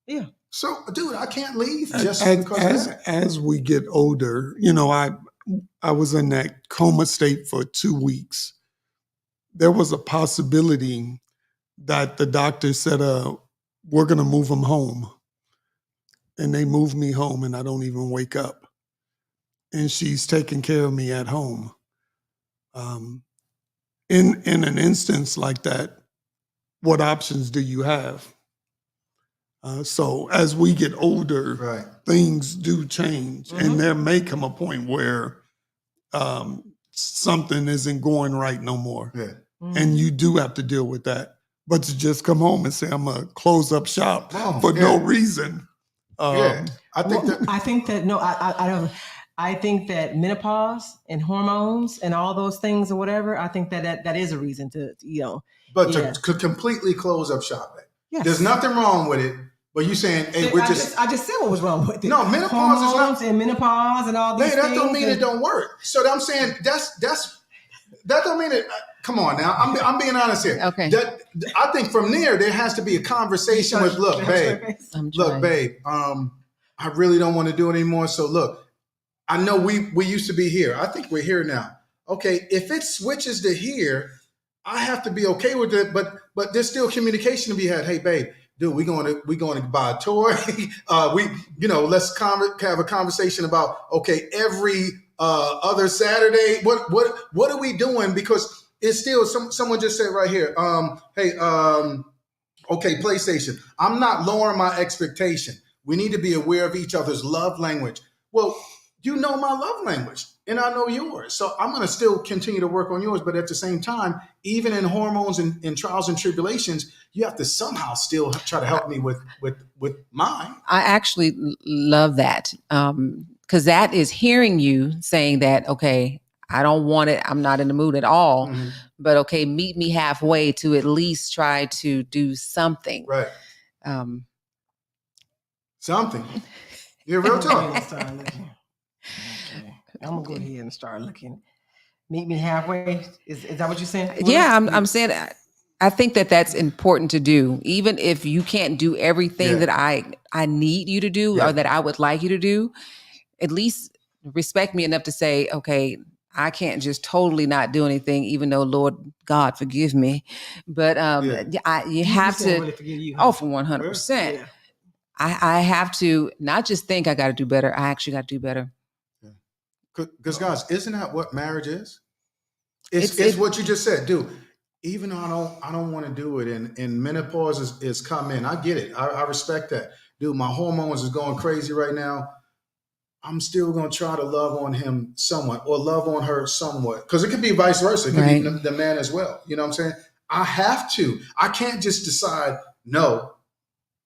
Speaker 2: Yeah.
Speaker 1: So, dude, I can't leave just because
Speaker 4: as we get older, I was in that coma state for 2 weeks. There was a possibility that the doctor said, we're going to move him home. And they moved me home and I don't even wake up. And she's taking care of me at home. In an instance like that, what options do you have? So as we get older,
Speaker 1: right,
Speaker 4: things do change. Mm-hmm. And there may come a point where something isn't going right no more.
Speaker 1: Yeah.
Speaker 2: Mm-hmm.
Speaker 4: And you do have to deal with that. But to just come home and say, I'm going to close up shop for no reason.
Speaker 1: I
Speaker 2: think that menopause and hormones and all those things or whatever, I think that is a reason to.
Speaker 1: But to completely close up shop.
Speaker 2: Yes.
Speaker 1: There's nothing wrong with it. But you saying, hey,
Speaker 2: I just said what was wrong with it.
Speaker 1: No, menopause
Speaker 2: hormones and menopause and all these things.
Speaker 1: That don't mean it don't work. So I'm saying that don't mean it. come on now. I'm being honest here.
Speaker 3: Okay.
Speaker 1: I think from there has to be a conversation with, look, babe, I really don't want to do it anymore. So look, I know we used to be here. I think we're here now. Okay, if it switches to here, I have to be okay with it. But there's still communication to be had. Hey, babe, dude, we're going to buy a toy. Let's have a conversation about, okay, every other Saturday. What are we doing? Because it's still someone just said right here. Okay, PlayStation. I'm not lowering my expectation. We need to be aware of each other's love language. Well, you know my love language and I know yours. So I'm going to still continue to work on yours. But at the same time, even in hormones and trials and tribulations, you have to somehow still try to help me with mine.
Speaker 3: I actually love that. Because that is hearing you saying that, okay, I don't want it. I'm not in the mood at all. Mm-hmm. But okay, meet me halfway to at least try to do something.
Speaker 1: Right. Something. You're real talk.
Speaker 2: I'm gonna go ahead and start looking. Meet me halfway. Is that what you're saying?
Speaker 3: Yeah, I'm saying I think that's important to do, even if you can't do everything that I need you to do or that I would like you to do. At least respect me enough to say, okay, I can't just totally not do anything, even though Lord God forgive me. But you have to. Really forgive you, huh? Oh, for 100%. Yeah. I have to not just think I got to do better. I actually got to do better.
Speaker 1: Because guys, isn't that what marriage is? It's what you just said, dude. Even though I don't want to do it, and menopause is coming. I get it. I respect that, dude. My hormones is going crazy right now. I'm still gonna try to love on him somewhat, or love on her somewhat, because it could be vice versa. It could be the man as well. You know what I'm saying? I have to. I can't just decide no.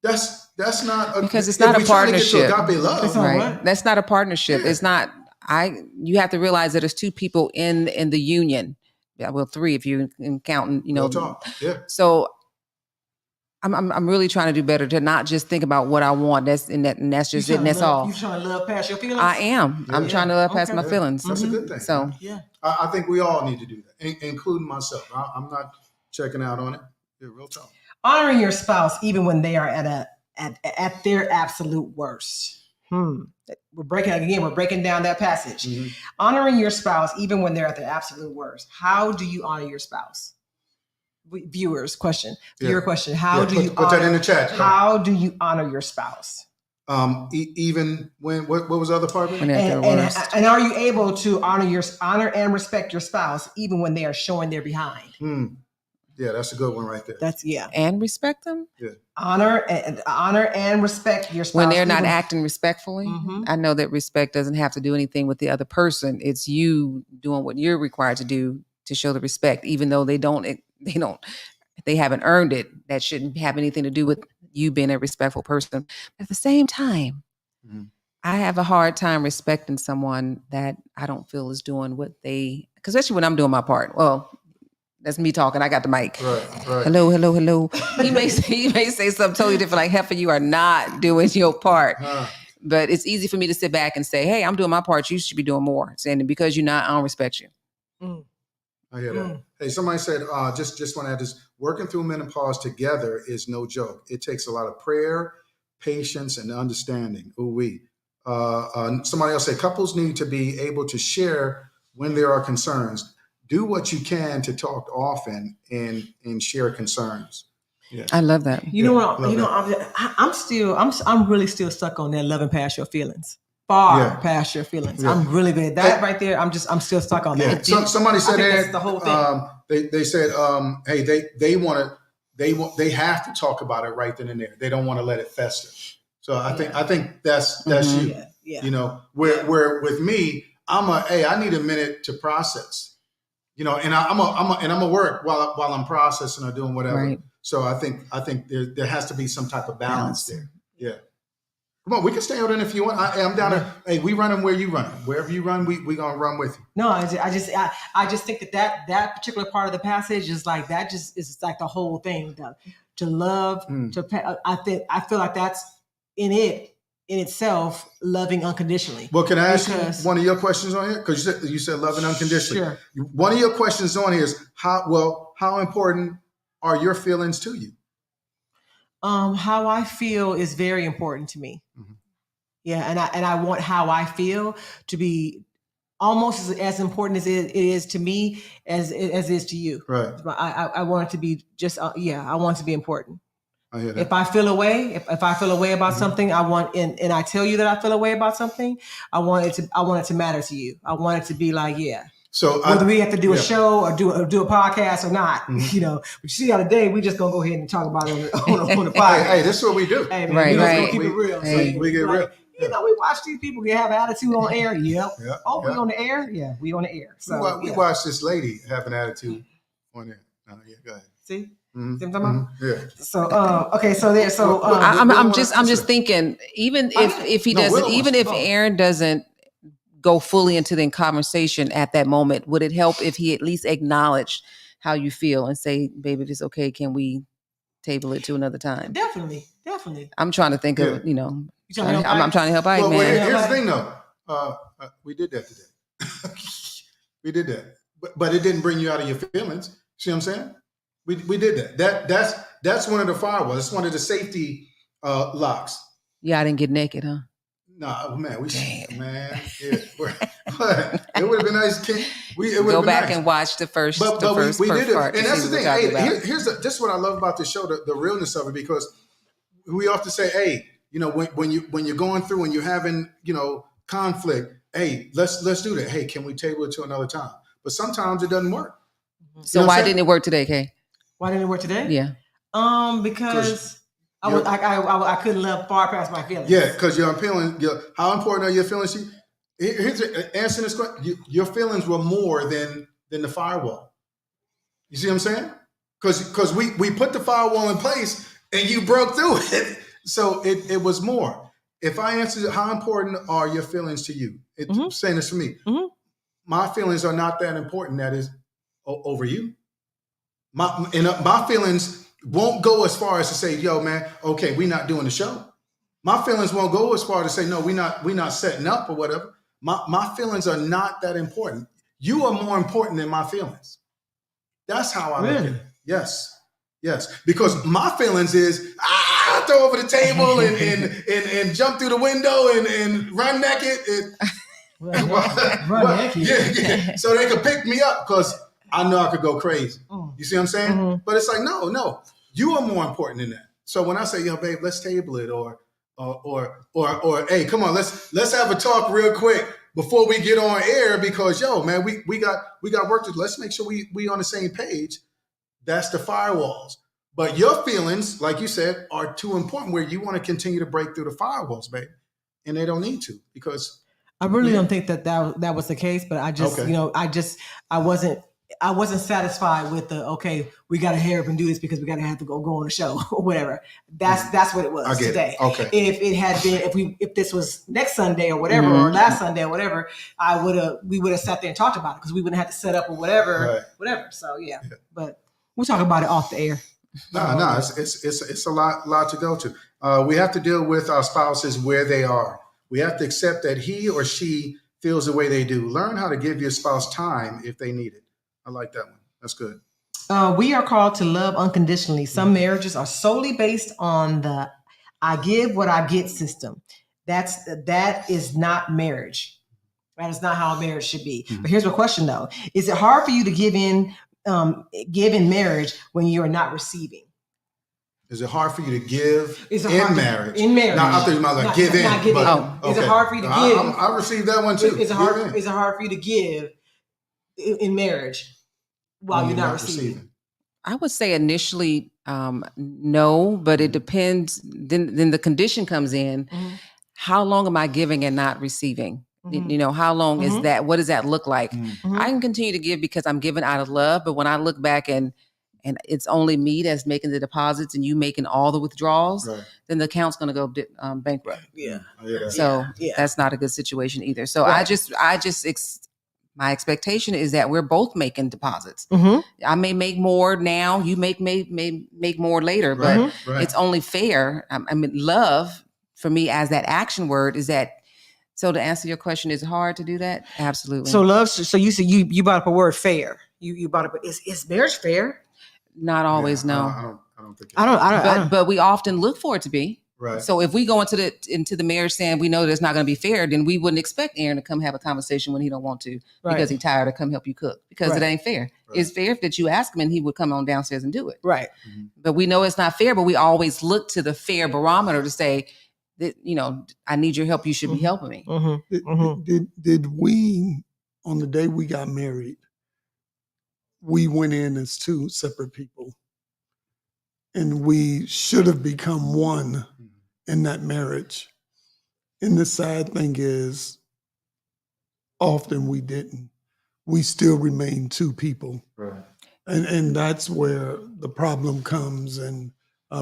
Speaker 1: That's not
Speaker 3: because it's not a partnership.
Speaker 1: Agape love.
Speaker 3: Right. That's not a partnership. Yeah. It's not. You have to realize that there's two people in the union. Yeah, well, three if you're counting.
Speaker 1: Yeah.
Speaker 3: So I'm really trying to do better to not just think about what I want. That's just it. And that's all.
Speaker 2: You trying to love past your feelings?
Speaker 3: I am. Yeah. I'm trying to love past my feelings.
Speaker 1: That's a good thing.
Speaker 3: So
Speaker 1: yeah, I think we all need to do that, including myself. I'm not checking out on it. Yeah, real talk.
Speaker 2: Honoring your spouse even when they are at their absolute worst. We're breaking down that passage. Mm-hmm. Honoring your spouse even when they're at their absolute worst. How do you honor your spouse? Viewers question. Viewer question. How do you
Speaker 1: put that in the chat?
Speaker 2: How do you honor your spouse?
Speaker 1: Even when what was the other part?
Speaker 2: And are you able to honor and respect your spouse even when they are showing their behind?
Speaker 1: Yeah, that's a good one right there.
Speaker 3: And respect them.
Speaker 1: Yeah.
Speaker 2: Honor and respect your spouse
Speaker 3: when they're not acting respectfully. Mm-hmm. I know that respect doesn't have to do anything with the other person. It's you doing what you're required to do to show the respect, even though they haven't earned it. That shouldn't have anything to do with you being a respectful person. But at the same time, I have a hard time respecting someone that I don't feel is doing what especially when I'm doing my part. Well, that's me talking. I got the mic.
Speaker 1: Right.
Speaker 3: Hello. He may say something totally different, like, Heifer, you are not doing your part. But it's easy for me to sit back and say, hey, I'm doing my part. You should be doing more. Saying, because you're not, I don't respect you.
Speaker 1: I hear that. Hey, somebody said, just want to add this, working through menopause together is no joke. It takes a lot of prayer, patience, and understanding. Somebody else said, couples need to be able to share when there are concerns. Do what you can to talk often and share concerns. Yeah,
Speaker 3: I love that.
Speaker 2: I'm really still stuck on that loving past your feelings. Past your feelings. Yeah. I'm really good. That right there. I'm still stuck on that.
Speaker 1: Somebody said
Speaker 2: that's the whole thing.
Speaker 1: They said, hey, they have to talk about it right then and there. They don't want to let it fester. So I think that's you. Yeah. You know, where with me, I need a minute to process. You know, and I'm a work while I'm processing or doing whatever. Right. So I think there has to be some type of balance there. Yeah. Come on, we can stay out in if you want. I'm down there. Hey, we running where you running. Wherever you run, we gonna run with you.
Speaker 2: No, I just think that particular part of the passage is like that. Just is like the whole thing. To love, I feel like that's in it. in itself loving unconditionally.
Speaker 1: Well, can I ask you one of your questions on here? Because you said loving unconditionally.
Speaker 2: Sure.
Speaker 1: One of your questions on here is how important are your feelings to you?
Speaker 2: How I feel is very important to me. Mm-hmm. Yeah, and I want how I feel to be almost as important as it is to me as it is to you.
Speaker 1: Right.
Speaker 2: I want it to be just I want it to be important.
Speaker 1: I hear that.
Speaker 2: If I feel a way, if I feel a way about something, I want and I tell you that I feel a way about something, I want it to matter to you. I want it to be like, yeah.
Speaker 1: So
Speaker 2: whether we have to do a show or do a podcast or not, but you see how today we just gonna go ahead and talk about it on the podcast.
Speaker 1: Hey, this is what we do.
Speaker 2: Hey, man, right. Gonna keep it real.
Speaker 1: Hey, we get real.
Speaker 2: We watch these people have attitude on air. Yep. We on the air? Yeah, we on the air. So
Speaker 1: we watched this lady have an attitude on air. Go ahead.
Speaker 2: See?
Speaker 1: Mm-hmm.
Speaker 2: See what I'm talking about?
Speaker 1: Yeah.
Speaker 2: So okay, so there. So
Speaker 3: I'm just thinking, even if he doesn't, even if Aaron doesn't go fully into the conversation at that moment, would it help if he at least acknowledged how you feel and say, babe, if it's okay, can we table it to another time?
Speaker 2: Definitely.
Speaker 3: I'm trying to think of, I'm trying to help out, man.
Speaker 1: Well, here's the thing though. We did that today. We did that. But it didn't bring you out of your feelings. See what I'm saying? We did that. That's one of the firewalls. It's one of the safety locks.
Speaker 3: Yeah, I didn't get naked, huh?
Speaker 1: No, man, yeah. It would have been nice.
Speaker 3: Go back and watch the first.
Speaker 1: But we did it,
Speaker 3: part
Speaker 1: and that's the thing. Hey, this is what I love about the show, the realness of it, because we often say, hey, when you're going through and you're having conflict, hey, let's do that. Hey, can we table it to another time? But sometimes it doesn't work.
Speaker 3: So why didn't it work today, Kay?
Speaker 2: Why didn't it work today?
Speaker 3: Yeah.
Speaker 2: Because I couldn't love far past my feelings.
Speaker 1: Yeah, because how important are your feelings to you? Here's answering this question. Your feelings were more than the firewall. You see what I'm saying? Because we put the firewall in place and you broke through it. So it was more. If I answer how important are your feelings to you? It's saying this for me. Mm-hmm. My feelings are not that important. That is over you. My feelings won't go as far as to say, yo, man, okay, we're not doing the show. My feelings won't go as far to say, no, we're not setting up or whatever. My feelings are not that important. You are more important than my feelings. That's how I look at it. Yes. Because my feelings is I throw over the table and jump through the window and run naked. Run naked. Yeah. So they could pick me up because I know I could go crazy. You see what I'm saying? Mm-hmm. But it's like, no, you are more important than that. So when I say, yo, babe, let's table it, or hey, come on, let's have a talk real quick before we get on air, because yo, man, we got work to do. Let's make sure we on the same page. That's the firewalls. But your feelings, like you said, are too important where you want to continue to break through the firewalls, babe. And they don't need to, because
Speaker 2: I really don't think that was the case, but I just, I wasn't satisfied with we got to hurry up and do this because we got to have to go on the show or whatever. That's what it was today.
Speaker 1: Okay.
Speaker 2: If it had been, if this was next Sunday or whatever, or last Sunday or whatever, we would have sat there and talked about it because we wouldn't have to set up or whatever. So yeah, but we'll talk about it off the air.
Speaker 1: No, it's a lot to go to. We have to deal with our spouses where they are. We have to accept that he or she feels the way they do. Learn how to give your spouse time if they need it. I like that one. That's good.
Speaker 2: We are called to love unconditionally. Some marriages are solely based on the I give what I get system. That is not marriage. That is not how a marriage should be. Mm-hmm. But here's my question though. Is it hard for you to give in marriage when you are not receiving?
Speaker 1: Is it hard for you to give in marriage?
Speaker 2: In marriage.
Speaker 1: Now, I thought you might give in.
Speaker 2: Not give in.
Speaker 1: Okay.
Speaker 2: Is it hard for you to give?
Speaker 1: I received that one too.
Speaker 2: Is it hard for you to give in marriage while you're not receiving?
Speaker 3: I would say initially, no, but it depends. Then the condition comes in. Mm-hmm. How long am I giving and not receiving? Mm-hmm. How long is that? What does that look like? Mm-hmm. I can continue to give because I'm giving out of love. But when I look back and it's only me that's making the deposits and you making all the withdrawals, then the account's going to go bankrupt.
Speaker 2: Yeah.
Speaker 3: So that's not a good situation either. So my expectation is that we're both making deposits. Mm-hmm. I may make more now. You may make more later, but it's only fair. I mean, love for me as that action word is that. So to answer your question, is it hard to do that? Absolutely.
Speaker 2: So love. So you said you brought up a word fair. You brought up is marriage fair?
Speaker 3: Not always. No.
Speaker 1: I don't think.
Speaker 3: But we often look for it to be.
Speaker 1: Right.
Speaker 3: So if we go into the marriage saying we know that it's not going to be fair, then we wouldn't expect Aaron to come have a conversation when he don't want to because he's tired to come help you cook because it ain't fair. Right. It's fair that you ask him and he would come on downstairs and do it. Right. Mm-hmm. But we know it's not fair, but we always look to the fair barometer to say that, I need your help. You should be helping me.
Speaker 4: Mm-hmm. Did we, on the day we got married, we went in as two separate people and we should have become one in that marriage. And the sad thing is, often we didn't. We still remain two people. Right. And that's where the problem comes. And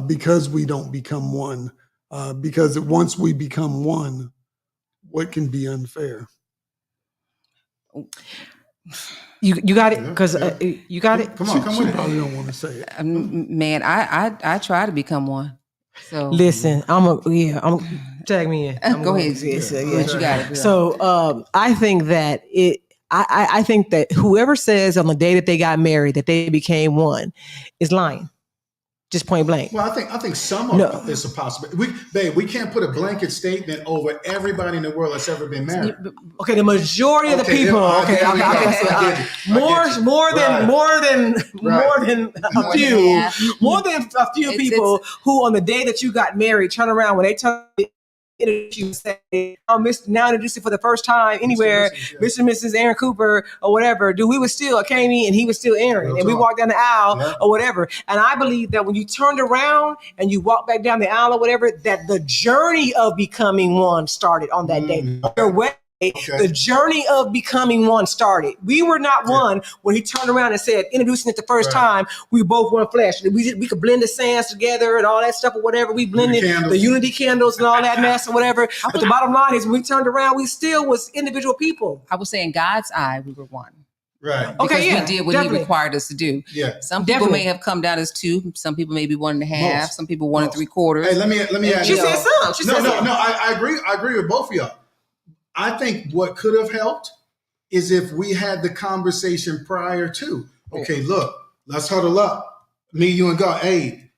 Speaker 4: because we don't become one, because once we become one, what can be unfair?
Speaker 2: You got it? Because you got it?
Speaker 1: Come on,
Speaker 4: She probably don't want to say it.
Speaker 3: Man, I try to become one. So
Speaker 2: listen, I'm tag me in.
Speaker 3: Go ahead. You got it.
Speaker 2: So I think that I think that whoever says on the day that they got married that they became one is lying. Just point blank.
Speaker 1: Well, I think some of it is a possibility. We can't put a blanket statement over everybody in the world that's ever been married.
Speaker 2: Okay, the majority of the people. More than a few people who on the day that you got married turn around when they tell you say, now introduce you for the first time anywhere, Mr. and Mrs. Aaron Cooper or whatever. We was still came in and he was still Aaron, and we walked down the aisle or whatever. And I believe that when you turned around and you walked back down the aisle or whatever, that the journey of becoming one started on that day. Your way. Okay. The journey of becoming one started. We were not one when he turned around and said, introducing it the first time, we both one flesh. We could blend the sands together and all that stuff or whatever. We blended the unity candles and all that mess or whatever. But the bottom line is when we turned around, we still was individual people.
Speaker 3: I was saying God's eye, we were one.
Speaker 1: Right.
Speaker 3: Because we did what he required us to do.
Speaker 1: Yeah.
Speaker 3: Some people may have come down as two. Some people maybe 1.5. Some people 1 3/4.
Speaker 1: Hey, let me add.
Speaker 2: She said some.
Speaker 1: No. I agree. I agree with both of y'all. I think what could have helped is if we had the conversation prior to, okay, look, let's huddle up, me, you, and God. Hey,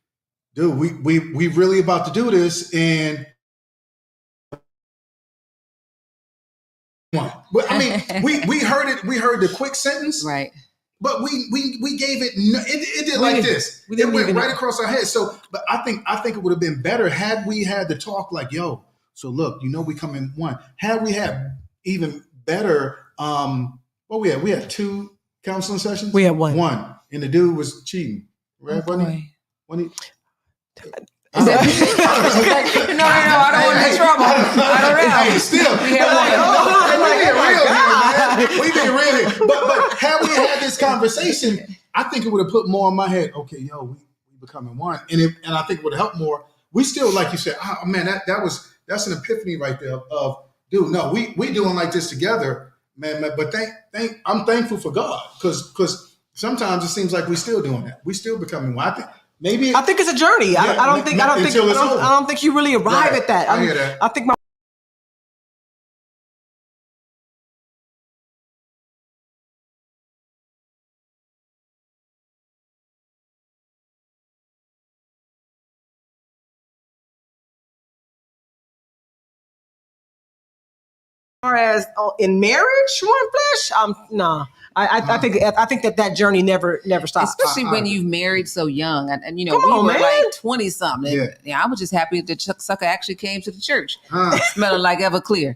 Speaker 1: dude, we really about to do this, and but I mean, we heard it. We heard the quick sentence,
Speaker 3: right?
Speaker 1: But we gave it. It did like this. It went right across our head. So, but I think it would have been better had we had the talk like, yo. So look, we come in one. Had we had even better, what we had? We had 2 counseling sessions.
Speaker 2: We had one.
Speaker 1: And the dude was cheating, right?
Speaker 3: Oh,
Speaker 1: Wasn't he?
Speaker 3: No, I don't want to get trouble. I don't know.
Speaker 1: Hey, still, we being real here. But had we had this conversation, I think it would have put more in my head. Okay, we becoming one, and I think it would have helped more. We still, like you said, oh man, that's an epiphany right there of, dude, no, we doing like this together, man. But I'm thankful for God because sometimes it seems like we're still doing that. We still becoming one. I think
Speaker 2: it's a journey. I don't think you really arrive at that.
Speaker 1: I hear that.
Speaker 2: I think as in marriage, one flesh, no. I think that journey never stops.
Speaker 3: Especially when you've married so young, and we were like 20 something. Yeah, I was just happy that Chuck Sucker actually came to the church, smelling like Everclear.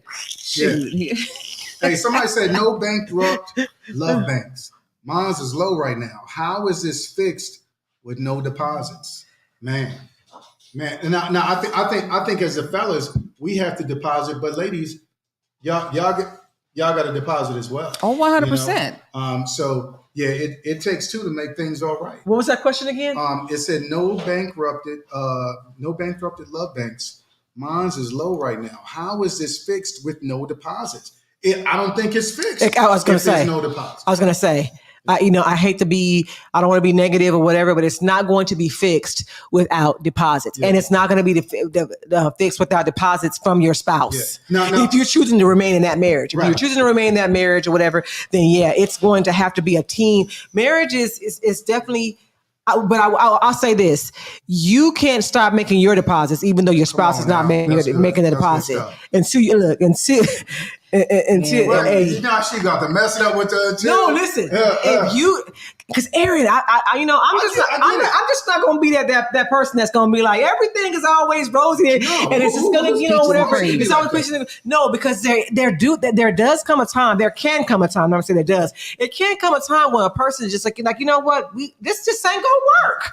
Speaker 1: Yeah. Hey, somebody said no bankrupt love banks. Mine's is low right now. How is this fixed with no deposits, man? And now I think as the fellas we have to deposit, but ladies, y'all got to deposit as well.
Speaker 3: Oh, 100%.
Speaker 1: So yeah, it takes 2 to make things all right.
Speaker 2: What was that question again?
Speaker 1: It said no bankrupted love banks. Mine's is low right now. How is this fixed with no deposits? I don't think it's fixed.
Speaker 2: I was going to say
Speaker 1: no deposits.
Speaker 2: I was going to say I hate to be, I don't want to be negative or whatever, but it's not going to be fixed without deposits. And it's not going to be fixed without deposits from your spouse.
Speaker 1: Yeah. No.
Speaker 2: If you're choosing to remain in that marriage, if you're choosing to remain in that marriage or whatever, then it's going to have to be a team. Marriage is definitely, but I'll say this: you can't stop making your deposits, even though your spouse is not making the deposit. Until you look, until she
Speaker 1: got to mess it up with the.
Speaker 2: No, listen. If you, because Aaron, I'm just not gonna be that person that's gonna be like everything is always rosy and it's just gonna whatever. It's always pushing. No, because there does come a time. There can come a time. I'm not saying it does. It can come a time when a person is just like you know what, this just ain't gonna work.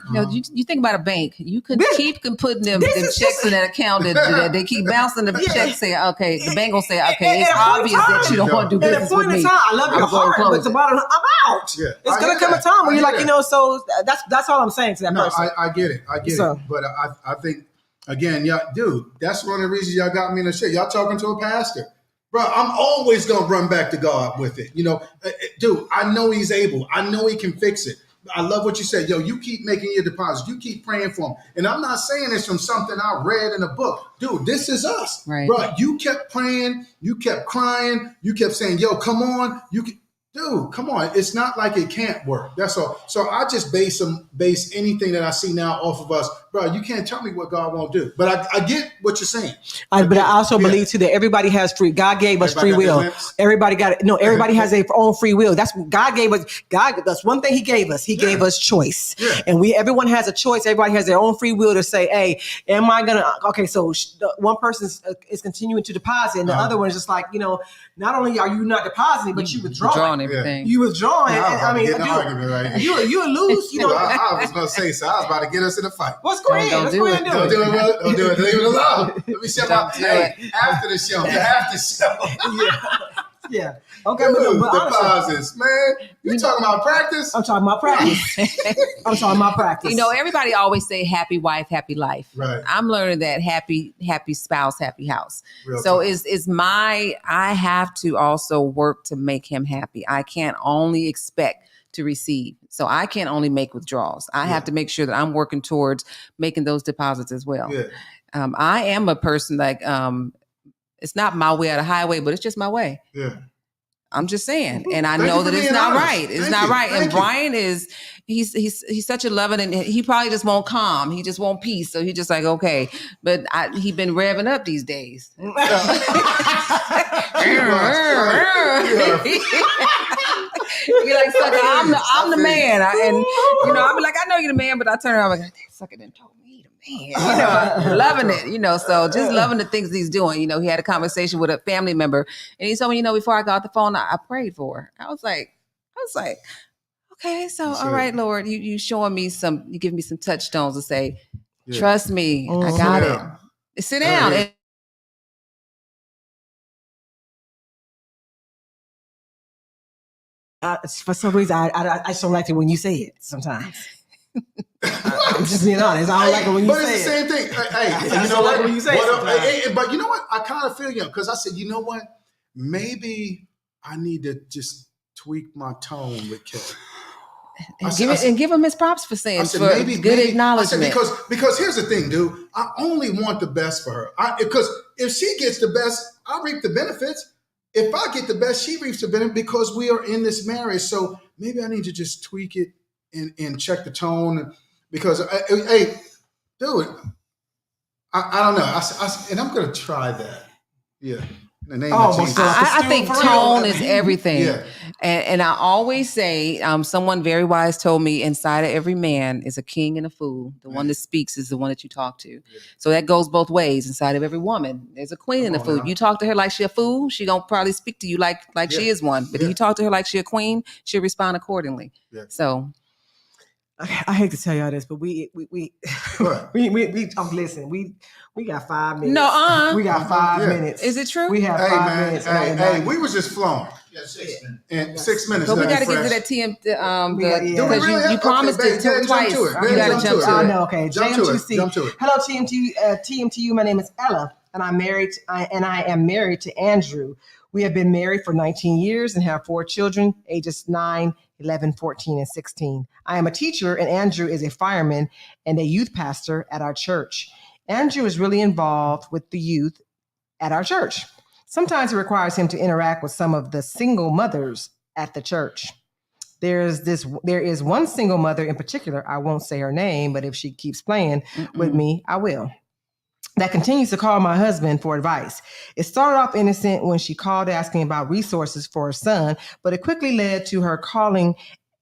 Speaker 3: You think about a bank. You could keep putting them checks in that account that they keep bouncing the checks. Saying okay, the bank will say okay, it's obvious that you don't want to do business with me.
Speaker 2: I love your heart, but the bottom, I'm out.
Speaker 1: Yeah.
Speaker 2: It's gonna come a time when you're like, so that's all I'm saying to that person.
Speaker 1: I get it. But I think again, dude, that's one of the reasons y'all got me in the shit. Y'all talking to a pastor. Bro, I'm always gonna run back to God with it. Dude, I know he's able. I know he can fix it. I love what you said. You keep making your deposits. You keep praying for him. And I'm not saying this from something I read in a book. Dude, this is us.
Speaker 3: Right.
Speaker 1: Bro, you kept praying. You kept crying. You kept saying, come on. Dude, come on. It's not like it can't work. That's all. So I just base anything that I see now off of us. Bro, you can't tell me what God won't do. But I get what you're saying.
Speaker 2: But I also believe too that everybody has free. God gave us free will. Everybody got it. No, everybody has their own free will. That's what God gave us. That's one thing he gave us. He gave us choice. Yeah. And everyone has a choice. Everybody has their own free will to say, hey, am I going to, okay, so one person is continuing to deposit and the other one is just like, not only are you not depositing, but you withdrawing.
Speaker 3: Everything.
Speaker 2: You withdrawing.
Speaker 1: I mean, you
Speaker 2: lose.
Speaker 1: I was going to say, so I was about to get us in a fight.
Speaker 2: Let's go ahead.
Speaker 1: Don't do it. Don't do it. Leave it alone. Let me show my after the show. After the show.
Speaker 2: Yeah. Okay.
Speaker 1: Dude, deposits, man. You talking about practice?
Speaker 2: I'm talking about practice.
Speaker 3: Everybody always say happy wife, happy life.
Speaker 1: Right.
Speaker 3: I'm learning that happy spouse, happy house.
Speaker 1: Real
Speaker 3: so
Speaker 1: time.
Speaker 3: I have to also work to make him happy. I can't only expect to receive. So I can't only make withdrawals. I have to make sure that I'm working towards making those deposits as well. Yeah. I am a person like, it's not my way or the highway, but it's just my way.
Speaker 1: Yeah.
Speaker 3: I'm just saying. And I know that it's not right. It's not right. And Brian he's such a loving, and he probably just won't calm. He just won't peace. So he just like, okay. But he been revving up these days. He like, sucker, I'm the man. I'll be like, I know you're the man, but I turn around like, that sucker didn't told me the man. Loving it, so just loving the things he's doing. He had a conversation with a family member and he told me, before I got off the phone, I prayed for her. I was like, okay, so all right, Lord, you showing me you giving me some touchstones to say, trust me, I got it. Sit down.
Speaker 2: For some reason, I just don't like it when you say it sometimes. I'm just being honest. I don't like it when you say it. But it's the same thing. Hey, you know what? When you say it. But you know what? I kind of feel you because I said, you know what? Maybe I need to just tweak my tone with Kelly.
Speaker 3: And give him his props for saying maybe acknowledgement.
Speaker 1: I said, because here's the thing, dude. I only want the best for her. Because if she gets the best, I reap the benefits. If I get the best, she reaps the benefit because we are in this marriage. So maybe I need to just tweak it and check the tone because, hey, dude, I don't know. And I'm going to try that. Yeah.
Speaker 3: I think tone is everything. Yeah. And I always say, someone very wise told me inside of every man is a king and a fool. The one that speaks is the one that you talk to. Yeah. So that goes both ways. Inside of every woman, there's a queen and a fool. If you talk to her like she a fool, she gonna probably speak to you like she is one. But if you talk to her like she a queen, she'll respond accordingly. Yeah. So
Speaker 2: I hate to tell y'all this, but we listen, we got 5 minutes.
Speaker 3: No,
Speaker 2: we got 5 minutes.
Speaker 3: Is it true?
Speaker 2: We have 5 minutes.
Speaker 1: Hey, we was just flowing. Yeah, 6 minutes. And 6 minutes.
Speaker 3: But we got to get to that TM. Because you promised it twice. You got to jump to it.
Speaker 2: I know. Okay.
Speaker 1: Jump to it.
Speaker 2: Hello, TMTU. My name is Ella. and I am married to Andrew. We have been married for 19 years and have 4 children, ages 9, 11, 14, and 16. I am a teacher, and Andrew is a fireman and a youth pastor at our church. Andrew is really involved with the youth at our church. Sometimes it requires him to interact with some of the single mothers at the church. There is one single mother in particular, I won't say her name, but if she keeps playing with me, I will, that continues to call my husband for advice. It started off innocent when she called asking about resources for her son, but it quickly led to her calling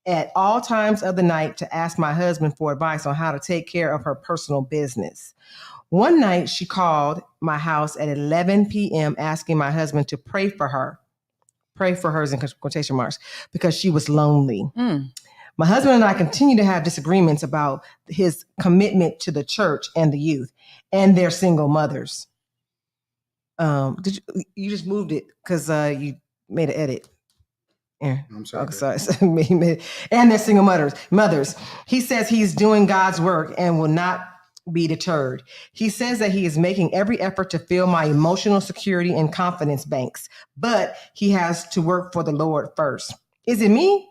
Speaker 2: at all times of the night to ask my husband for advice on how to take care of her personal business. One night she called my house at 11 p.m. asking my husband to pray for her. Pray for her in quotation marks, because she was lonely. My husband and I continue to have disagreements about his commitment to the church and the youth and their single mothers. You just moved it because you made an edit. Yeah.
Speaker 1: I'm sorry.
Speaker 2: Oh, sorry. And their single mothers. He says he's doing God's work and will not be deterred. He says that he is making every effort to fill my emotional security and confidence banks, but he has to work for the Lord first. Is it me?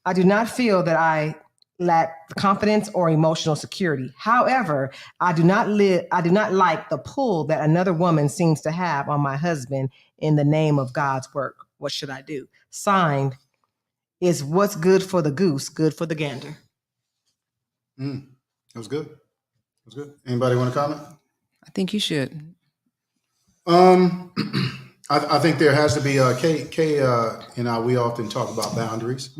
Speaker 2: I do not feel that I lack confidence or emotional security. However, I do not like the pull that another woman seems to have on my husband in the name of God's work. What should I do? Signed, is what's good for the goose, good for the gander.
Speaker 1: That was good. That's good. Anybody want to comment?
Speaker 3: I think you should.
Speaker 1: I think there has to be Kay and I. We often talk about boundaries.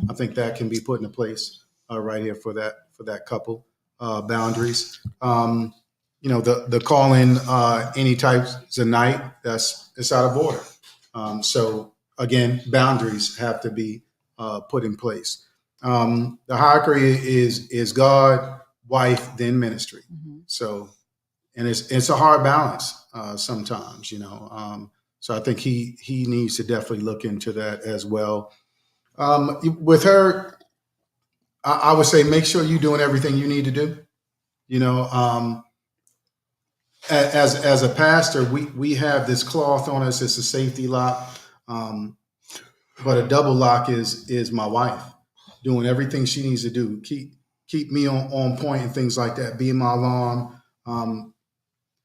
Speaker 1: I think that can be put into place right here for that couple. Boundaries. The call in any types of night, it's out of order. So again, boundaries have to be put in place. The hierarchy is God, wife, then ministry. So, and it's a hard balance sometimes, so I think he needs to definitely look into that as well. With her, I would say make sure you're doing everything you need to do. As a pastor, we have this cloth on us. It's a safety lock, but a double lock is my wife doing everything she needs to do. Keep me on point and things like that. Being my alarm.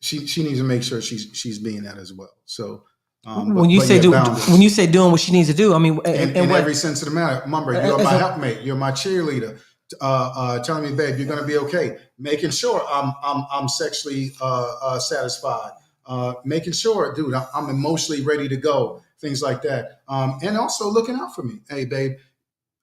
Speaker 1: She needs to make sure she's being that as well. So
Speaker 2: when you say doing what she needs to do, I mean,
Speaker 1: in every sense of the matter. Remember, you're my helpmate. You're my cheerleader. Telling me, babe, you're gonna be okay. Making sure I'm sexually satisfied. Making sure, dude, I'm emotionally ready to go. Things like that. And also looking out for me. Hey, babe.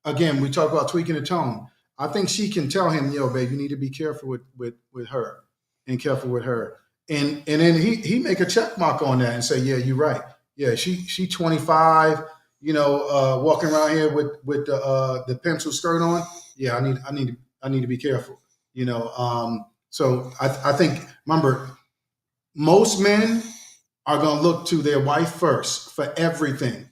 Speaker 1: Again, we talk about tweaking the tone. I think she can tell him, yo, babe, you need to be careful with her and careful with her. And then he make a check mark on that and say, yeah, you're right. Yeah, she 25, walking around here with the pencil skirt on. Yeah, I need to be careful. So I think, remember, most men are gonna look to their wife first for everything.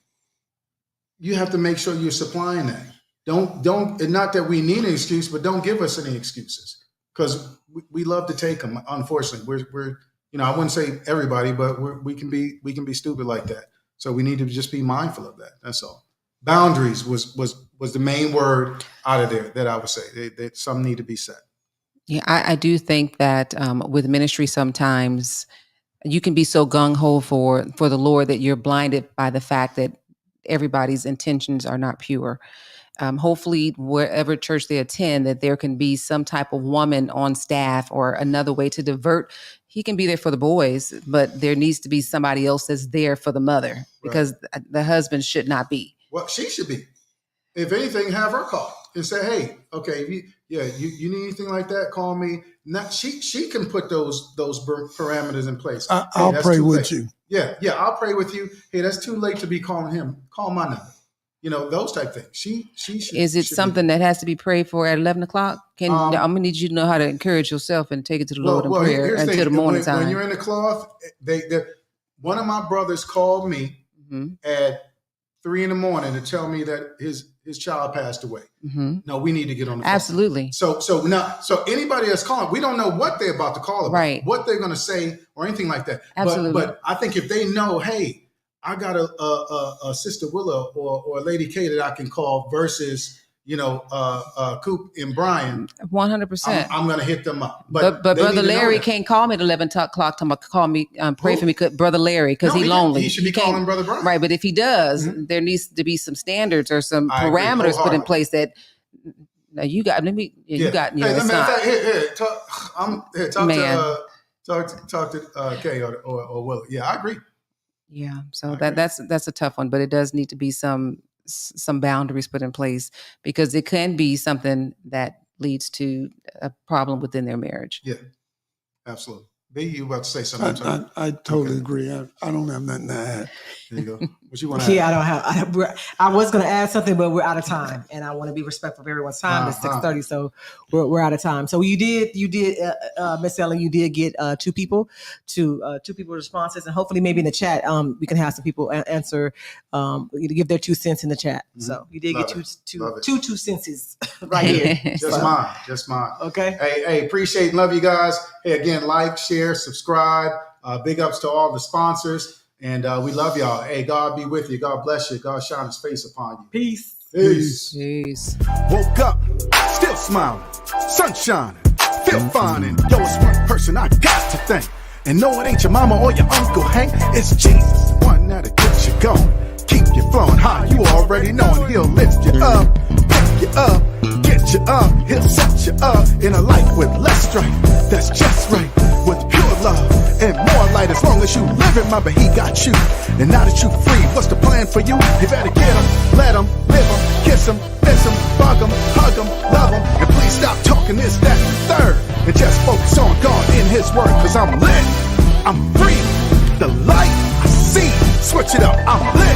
Speaker 1: You have to make sure you're supplying that. Don't, and not that we need an excuse, but don't give us any excuses, because we love to take them. Unfortunately, we're I wouldn't say everybody, but we can be stupid like that. So we need to just be mindful of that. That's all. Boundaries was the main word out of there that I would say. That some need to be set.
Speaker 3: Yeah, I do think that with ministry, sometimes you can be so gung ho for the Lord that you're blinded by the fact that everybody's intentions are not pure. Hopefully, wherever church they attend, that there can be some type of woman on staff or another way to divert. He can be there for the boys, but there needs to be somebody else that's there for the mother, because the husband should not be.
Speaker 1: Well, she should be. If anything, have her call and say, hey, okay, you need anything like that, call me. Not, she can put those parameters in place.
Speaker 4: I'll pray with you.
Speaker 1: Yeah, I'll pray with you. Hey, that's too late to be calling him. Call my number. Those type things. She should.
Speaker 3: Is it something that has to be prayed for at 11 o'clock? I'm gonna need you to know how to encourage yourself and take it to the Lord in prayer until the morning time.
Speaker 1: When you're in the cloth, one of my brothers called me at 3 in the morning to tell me that his child passed away. No, we need to get on the phone.
Speaker 3: Absolutely.
Speaker 1: So anybody that's calling, we don't know what they're about to call about,
Speaker 3: right,
Speaker 1: what they're going to say or anything like that.
Speaker 3: Absolutely.
Speaker 1: But I think if they know, hey, I got a Sister Willa or a Lady K that I can call versus, Coop and Brian.
Speaker 3: 100%.
Speaker 1: I'm going to hit them up.
Speaker 3: But Brother Larry can't call me at 11 o'clock to call me, pray for me, Brother Larry, because he's lonely.
Speaker 1: He should be calling Brother Brian.
Speaker 3: Right, but if he does, there needs to be some standards or some parameters put in place that you got. Let me. You got.
Speaker 1: Hey,
Speaker 3: it's not.
Speaker 1: Talk to Kay or Will. Yeah, I agree.
Speaker 3: Yeah, so that's a tough one, but it does need to be some boundaries put in place, because it can be something that leads to a problem within their marriage.
Speaker 1: Yeah, absolutely. B, you about to say something?
Speaker 4: I totally agree. I don't have nothing to add.
Speaker 1: There you go. What you want to add?
Speaker 2: Yeah, I don't have. I was going to add something, but we're out of time, and I want to be respectful of everyone's time. It's 6:30, so we're out of time. So you did, Miss Ellen, you did get two people responses, and hopefully maybe in the chat, we can have some people answer, give their 2 cents in the chat. Mm-hmm. So you did get two senses right here.
Speaker 1: Just mine.
Speaker 2: Okay.
Speaker 1: Hey, appreciate and love you guys. Hey, again, like, share, subscribe. Big ups to all the sponsors. And we love y'all. Hey, God be with you. God bless you. God shine his face upon you.
Speaker 2: Peace.
Speaker 1: Woke up, still smiling, sun shining, feel fine. And yo, it's one person I got to thank. And no, it ain't your mama or your Uncle Hank. It's Jesus, the one that'll get you going. Keep you flowing high. You already know, and he'll lift you up, pick you up, get you up. He'll set you up in a life with less strife. That's just right. With pure love and more light, as long as you live it, mama, he got you. And now that you free, what's the plan for you? You better get him, let him, live him, kiss him, miss him, bug him, hug him, love him. And please stop talking this, that, and the third. And just focus on God in his word. Cause I'm lit, I'm free, the light I see. Switch it up, I'm lit.